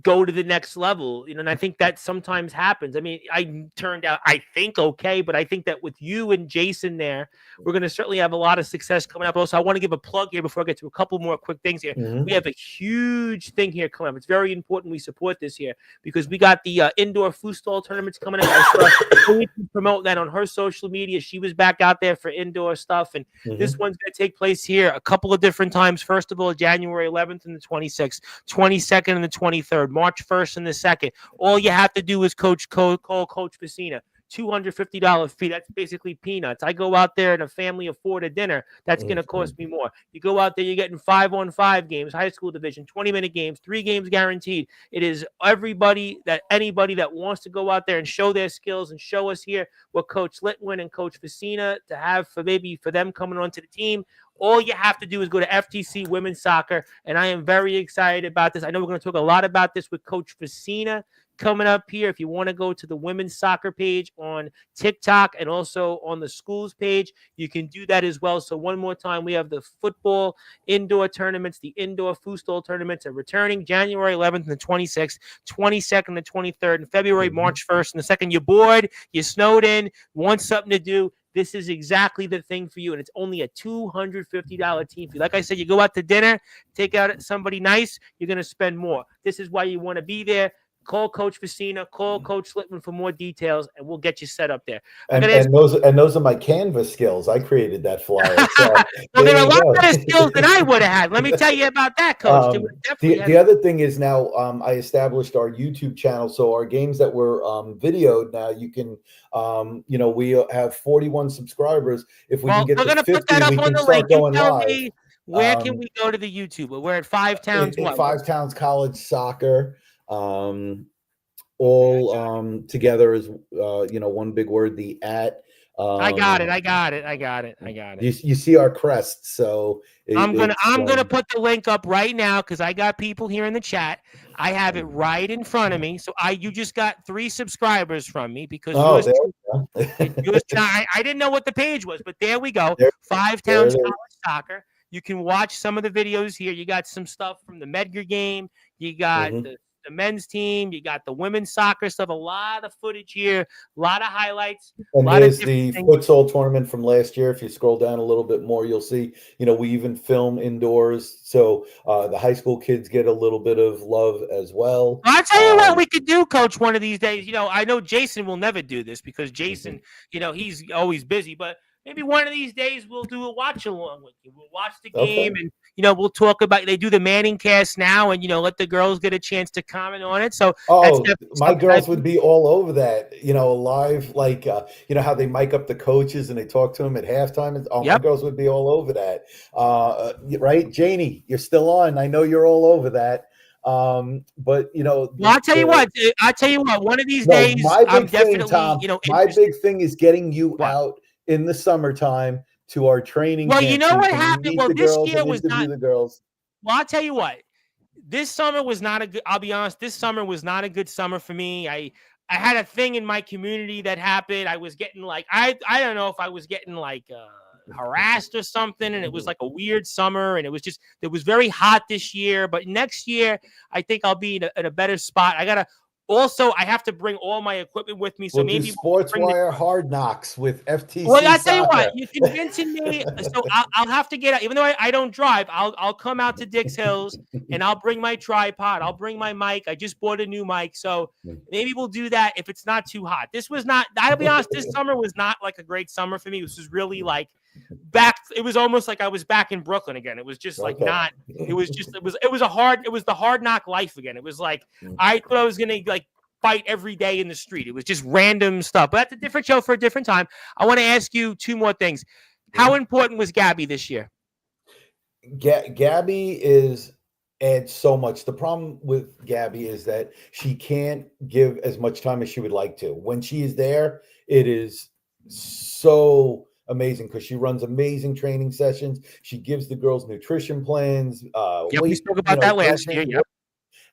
go to the next level, and I think that sometimes happens. I mean, I turned out, I think, okay, but I think that with you and Jason there, we're going to certainly have a lot of success coming up. Also, I want to give a plug here before I get to a couple more quick things here. We have a huge thing here coming up. It's very important we support this here, because we got the indoor foosball tournaments coming up. I saw promote that on her social media. She was back out there for indoor stuff, and this one's going to take place here a couple of different times. First of all, January 11th and the 26th, 22nd and the 23rd. March 1st and the 2nd. All you have to do is call Coach Facina. $250 fee. That's basically peanuts. I go out there and a family of 4 to dinner. That's going to cost me more. You go out there, you're getting 5-on-5 games, high school division, 20-minute games, 3 games guaranteed. It is anybody that wants to go out there and show their skills and show us here what Coach Littwin and Coach Facina to have for them coming onto the team. All you have to do is go to FTC Women's Soccer, and I am very excited about this. I know we're going to talk a lot about this with Coach Facina coming up here. If you want to go to the women's soccer page on TikTok and also on the schools page, you can do that as well. So one more time, we have the football indoor tournaments, the indoor foosball tournaments are returning January 11th and the 26th, 22nd and the 23rd, and February, March 1st and the 2nd. You're bored, you're snowed in, want something to do. This is exactly the thing for you, and it's only a $250 team fee. Like I said, you go out to dinner, take out somebody nice, you're going to spend more. This is why you want to be there. Call Coach Facina, call Coach Littwin for more details, and we'll get you set up there. And those are my Canvas skills. I created that flyer. So well, there are a lot better skills than I would have had. Let me tell you about that, Coach. The other thing is now I established our YouTube channel. So our games that were videoed now, you can, we have 41 subscribers. If we can get to 50, we can start going live. Where can we go to the YouTube? We're at Five Towns. Five Towns College Soccer. All together is one big word, the at. I got it. You see our crest, so I'm gonna put the link up right now because I got people here in the chat. I have it right in front of me. So you just got 3 subscribers from me because I didn't know what the page was, but there we go. Five Towns College Soccer. You can watch some of the videos here. You got some stuff from the Medgar game. You got the men's team, you got the women's soccer stuff, a lot of footage here, a lot of highlights. And there's the futsal tournament from last year. If you scroll down a little bit more, you'll see, we even film indoors. So the high school kids get a little bit of love as well. I'll tell you what we could do, Coach, one of these days. I know Jason will never do this because Jason, he's always busy, but maybe one of these days we'll do a watch along with you. We'll watch the game and, we'll talk about, they do the Manning cast now and, let the girls get a chance to comment on it. So my girls would be all over that, live, like, how they mic up the coaches and they talk to them at halftime. My girls would be all over that. Right. Janie, you're still on. I know you're all over that. But I'll tell you what, one of these days, I'm definitely, Tom, my big thing is getting you out in the summertime to our training. Well, you know what happened? Well, this year was not the girls. Well, I'll tell you what. This summer was not a good. I'll be honest. This summer was not a good summer for me. I had a thing in my community that happened. I was getting like I don't know if I was getting like harassed or something, and it was like a weird summer, and it was very hot this year. But next year, I think I'll be in a better spot. I have to bring all my equipment with me. So maybe Sportzwire Hard Knocks with FTC. Well, I'll tell you what, you're convincing me. So I'll have to get out. Even though I don't drive, I'll come out to Dix Hills and I'll bring my tripod. I'll bring my mic. I just bought a new mic. So maybe we'll do that if it's not too hot. I'll be honest, this summer was not like a great summer for me. This was really like it was almost like I was back in Brooklyn again. It was just like it was the hard knock life again. It was like I thought I was gonna like fight every day in the street. It was just random stuff. But that's a different show for a different time. I want to ask you two more things. How important was Gabby this year? Gabby adds so much. The problem with Gabby is that she can't give as much time as she would like to. When she is there, it is so amazing because she runs amazing training sessions. She gives the girls nutrition plans. We spoke about that last year. Yep.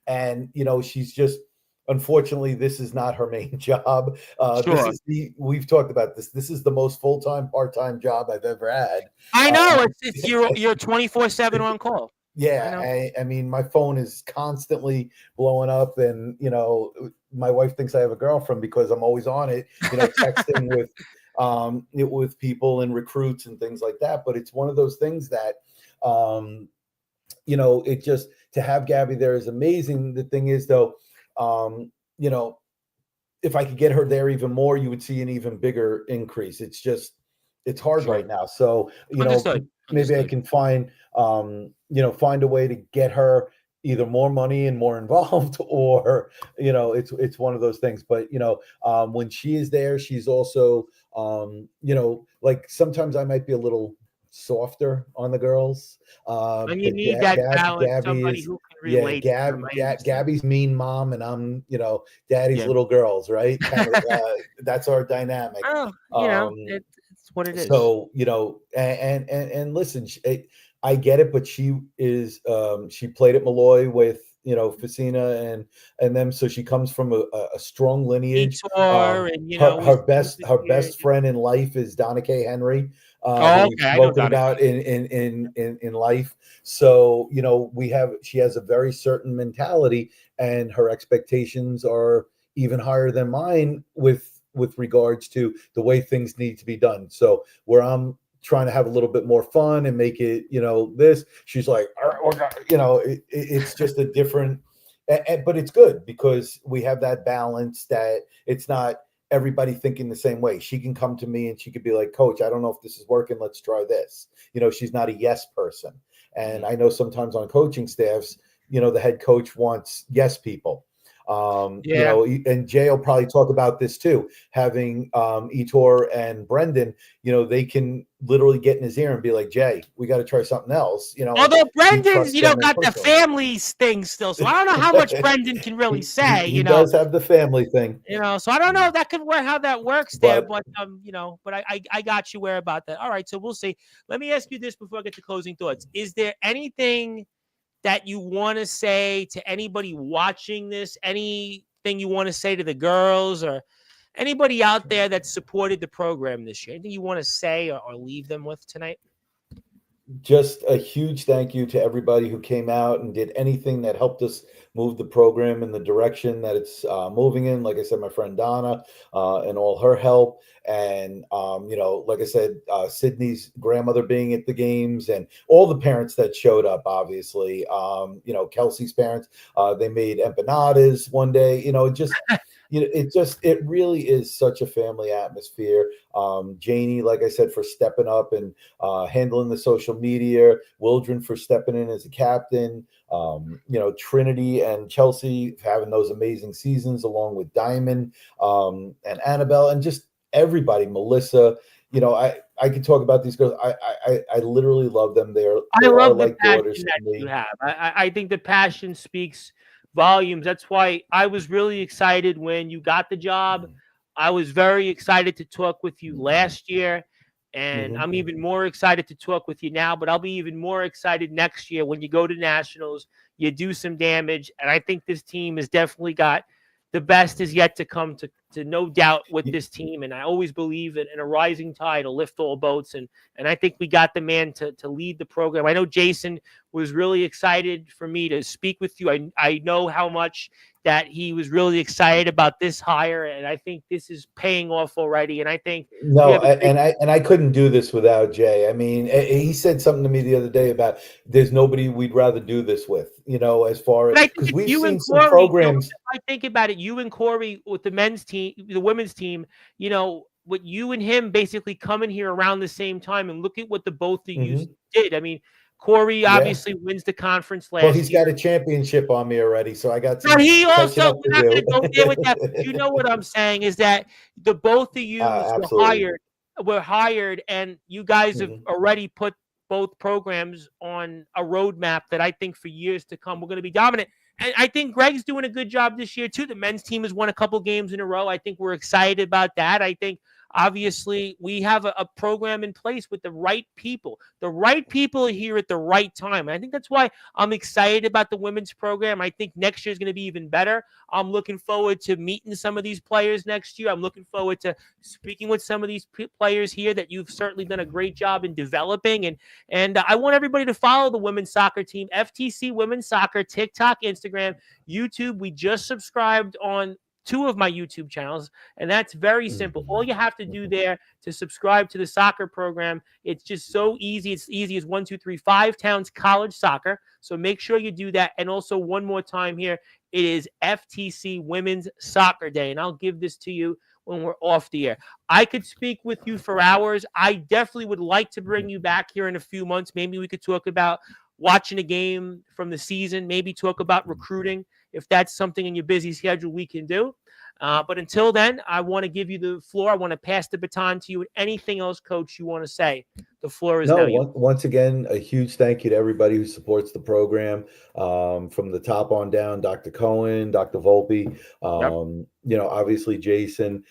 And she's just, unfortunately, this is not her main job. Sure. We've talked about this. This is the most full-time, part-time job I've ever had. I know. It's you're 24/7 on call. Yeah, I mean, my phone is constantly blowing up, and my wife thinks I have a girlfriend because I'm always on it, texting with people and recruits and things like that. But it's one of those things that, it just, to have Gabby there is amazing. The thing is, though, if I could get her there even more, you would see an even bigger increase. It's hard right now. So, maybe I can find a way to get her either more money and more involved, or, it's one of those things. But, when she is there, she's also, like sometimes I might be a little softer on the girls. And you need that balance, somebody who can relate. Gabby's mean mom, and I'm, daddy's little girls, right? That's our dynamic. It's what it is. So, and listen, I get it, but she played at Malloy with, Facina and them. So she comes from a strong lineage. Her best friend in life is Donna Kay Henry. We've spoken about in life. So, she has a very certain mentality, and her expectations are even higher than mine with regards to the way things need to be done. So where I'm trying to have a little bit more fun and make it, this, she's like, it's just a different, but it's good because we have that balance that it's not everybody thinking the same way. She can come to me and she could be like, Coach, I don't know if this is working. Let's try this. She's not a yes person. And I know sometimes on coaching staffs, the head coach wants yes people. And Jay will probably talk about this too. Having Etor and Brendan, they can literally get in his ear and be like, Jay, we got to try something else. Although Brendan's, got the family thing still, so I don't know how much Brendan can really say. He does have the family thing. So I don't know if that could work, how that works there, but I got you where about that. All right, so we'll see. Let me ask you this before I get to closing thoughts: is there anything that you want to say to anybody watching this? Anything you want to say to the girls or anybody out there that supported the program this year? Anything you want to say or leave them with tonight? Just a huge thank you to everybody who came out and did anything that helped us move the program in the direction that it's moving in. Like I said, my friend Donna and all her help. And, like I said, Sydney's grandmother being at the games and all the parents that showed up, obviously, Kelsey's parents, they made empanadas one day, it really is such a family atmosphere. Janie, like I said, for stepping up and handling the social media, Wildren for stepping in as a captain, Trinity and Chelsea having those amazing seasons along with Diamond and Annabelle and just everybody, Melissa. I could talk about these girls. I literally love them. I love the passion that you have. I think the passion speaks volumes. That's why I was really excited when you got the job. I was very excited to talk with you last year, and I'm even more excited to talk with you now, but I'll be even more excited next year when you go to Nationals, you do some damage, and I think this team has definitely got the best is yet to come to no doubt with this team. And I always believe in a rising tide will lift all boats. And I think we got the man to lead the program. I know Jason was really excited for me to speak with you. I know how much that he was really excited about this hire. And I think this is paying off already. And I think I couldn't do this without Jay. I mean, he said something to me the other day about there's nobody we'd rather do this with, as far as because we've seen some programs. I think about it, you and Corey with the men's team, the women's team, what you and him basically coming here around the same time and look at what the both of you did. I mean, Corey Yeah. obviously wins the conference Well, he's last got year. a championship on me already, so I got But some he catching also, up we're to not going do. to go there with that. But you know what I'm saying is that the both of yous Absolutely. were hired, and you guys have Mhm. already put both programs on a roadmap that I think for years to come we're going to be dominant. And I think Greg's doing a good job this year too. The men's team has won a couple games in a row. I think we're excited about that. I think obviously we have a program in place with the right people. The right people are here at the right time. And I think that's why I'm excited about the women's program. I think next year is going to be even better. I'm looking forward to meeting some of these players next year. I'm looking forward to speaking with some of these players here that you've certainly done a great job in developing. And I want everybody to follow the women's soccer team, FTC Women's Soccer, TikTok, Instagram, YouTube. We just subscribed on 2 of my YouTube channels, and that's very simple. All you have to do there to subscribe to the soccer program, it's just so easy. It's easy as 1, 2, 3, 5 Towns College Soccer. So make sure you do that. And also one more time here, it is FTC Women's Soccer Day, and I'll give this to you when we're off the air. I could speak with you for hours. I definitely would like to bring you back here in a few months. Maybe we could talk about watching a game from the season, maybe talk about recruiting. If that's something in your busy schedule, we can do. But until then, I want to give you the floor. I want to pass the baton to you. Anything else, Coach, you want to say? The floor is No, now yours. once again, a huge thank you to everybody who supports the program, from the top on down, Dr. Cohen, Dr. Volpe, Yep. Obviously Jason,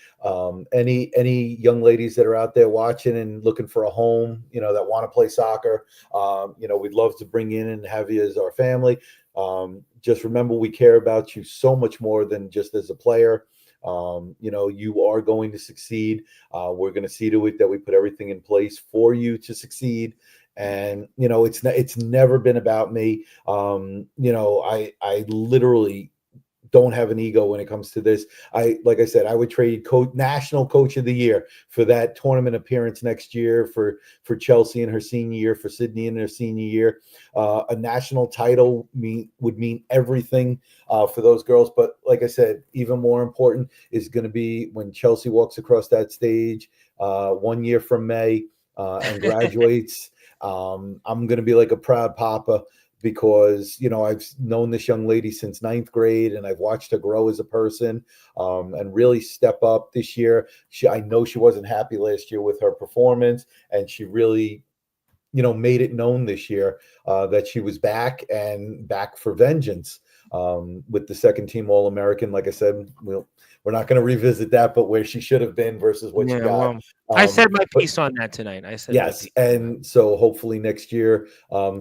any young ladies that are out there watching and looking for a home, that want to play soccer, we'd love to bring in and have you as our family. Just remember, we care about you so much more than just as a player. You are going to succeed. We're going to see to it that we put everything in place for you to succeed. And it's never been about me. I literally don't have an ego when it comes to this. Like I said, I would trade national coach of the year for that tournament appearance next year, for Chelsea in her senior year, for Sydney in her senior year. A national title would mean everything for those girls. But like I said, even more important is going to be when Chelsea walks across that stage 1 year from May and graduates. I'm going to be like a proud papa, because I've known this young lady since 9th grade, and I've watched her grow as a person, and really step up this year. I know she wasn't happy last year with her performance, and she really made it known this year that she was back, and back for vengeance, with the second team All-American. Like I said, we're not going to revisit that, but where she should have been versus what she Yeah, got. well, I said my But piece on that tonight. yes, and so hopefully next year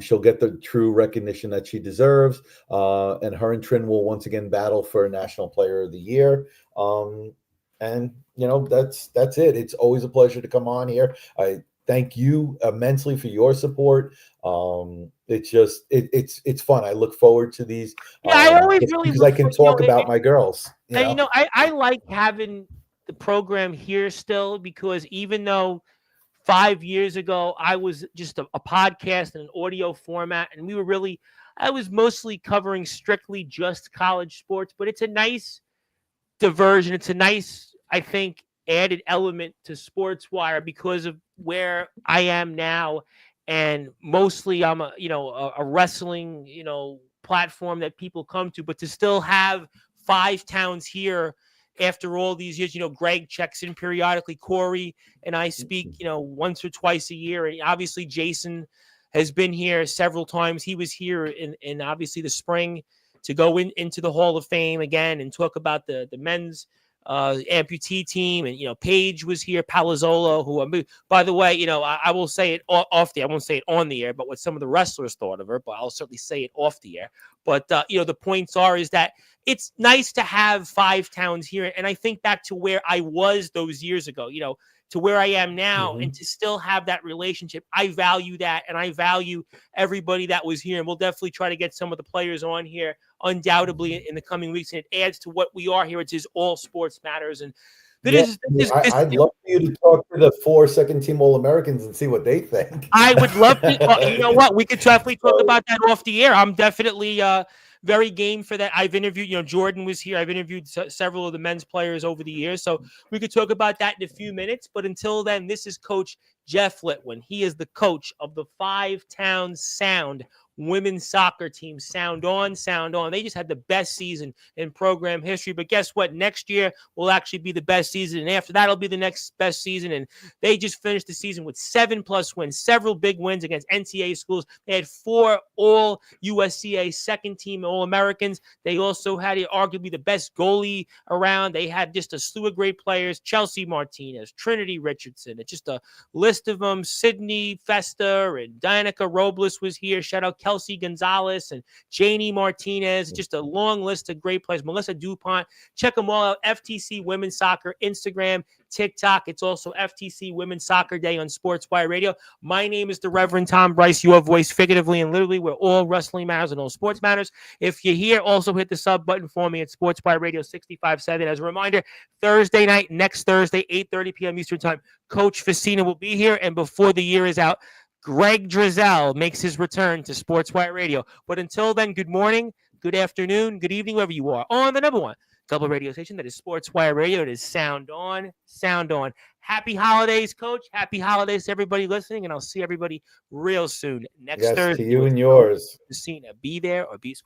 she'll get the true recognition that she deserves, and her and Trin will once again battle for National Player of the Year. And that's it. It's always a pleasure to come on here. I thank you immensely for your support. It's fun. I look forward to these, Yeah, I always just really because I look can for, talk about my girls. and I like having the program here still, because even though 5 years ago I was just a podcast and an audio format, and I was mostly covering strictly just college sports, but it's a nice diversion. It's a nice, I think, added element to Sportswire because of where I am now, and mostly I'm a wrestling platform that people come to, but to still have 5 Towns here after all these years. Greg checks in periodically, Corey and I speak once or twice a year, and obviously Jason has been here several times. He was here in obviously the spring to go into the Hall of Fame again and talk about the men's amputee team. And Paige was here, Palazzolo, who, by the way, I will say it off the air. I won't say it on the air, but what some of the wrestlers thought of her, but I'll certainly say it off the air. But the points is that it's nice to have 5 Towns here, and I think back to where I was those years ago, to where I am now, and to still have that relationship. I value that, and I value everybody that was here. And we'll definitely try to get some of the players on here undoubtedly in the coming weeks, and it adds to what we are here. It is all sports matters. And I'd love for you to talk to the 4 second team All-Americans and see what they think. I would love to. You know what? We could definitely talk about that off the air. I'm definitely very game for that. I've interviewed, Jordan was here. I've interviewed several of the men's players over the years. So we could talk about that in a few minutes. But until then, this is Coach Jeff Littwin. He is the coach of the Five Towns Sound women's soccer team. Sound on, sound on. They just had the best season in program history. But guess what? Next year will actually be the best season. And after that, it'll be the next best season. And they just finished the season with 7+ wins, several big wins against NCAA schools. They had 4 all USCA second team All-Americans. They also had arguably the best goalie around. They had just a slew of great players. Chelsea Martinez, Trinity Richardson. It's just a list of them. Sydney Festa and Danica Robles was here. Shout out Kelsey Gonzalez and Janie Martinez. Just a long list of great players. Melissa DuPont. Check them all out. FTC Women's Soccer, Instagram, TikTok. It's also FTC Women's Soccer Day on Sportswire Radio. My name is the Reverend Tom Bryce, your voice figuratively and literally. We're all wrestling matters and all sports matters. If you're here, also hit the sub button for me at Sportswire Radio 65.7. As a reminder, Thursday night, next Thursday, 8:30 p.m. Eastern Time, Coach Facina will be here. And before the year is out, Greg Drizel makes his return to Sportswire Radio. But until then, good morning, good afternoon, good evening, wherever you are, on the number one double radio station that is Sportswire Radio. It is Sound On, Sound On. Happy holidays, Coach. Happy holidays to everybody listening, and I'll see everybody real soon next Thursday. To you and yours. Facina. Be there or be square.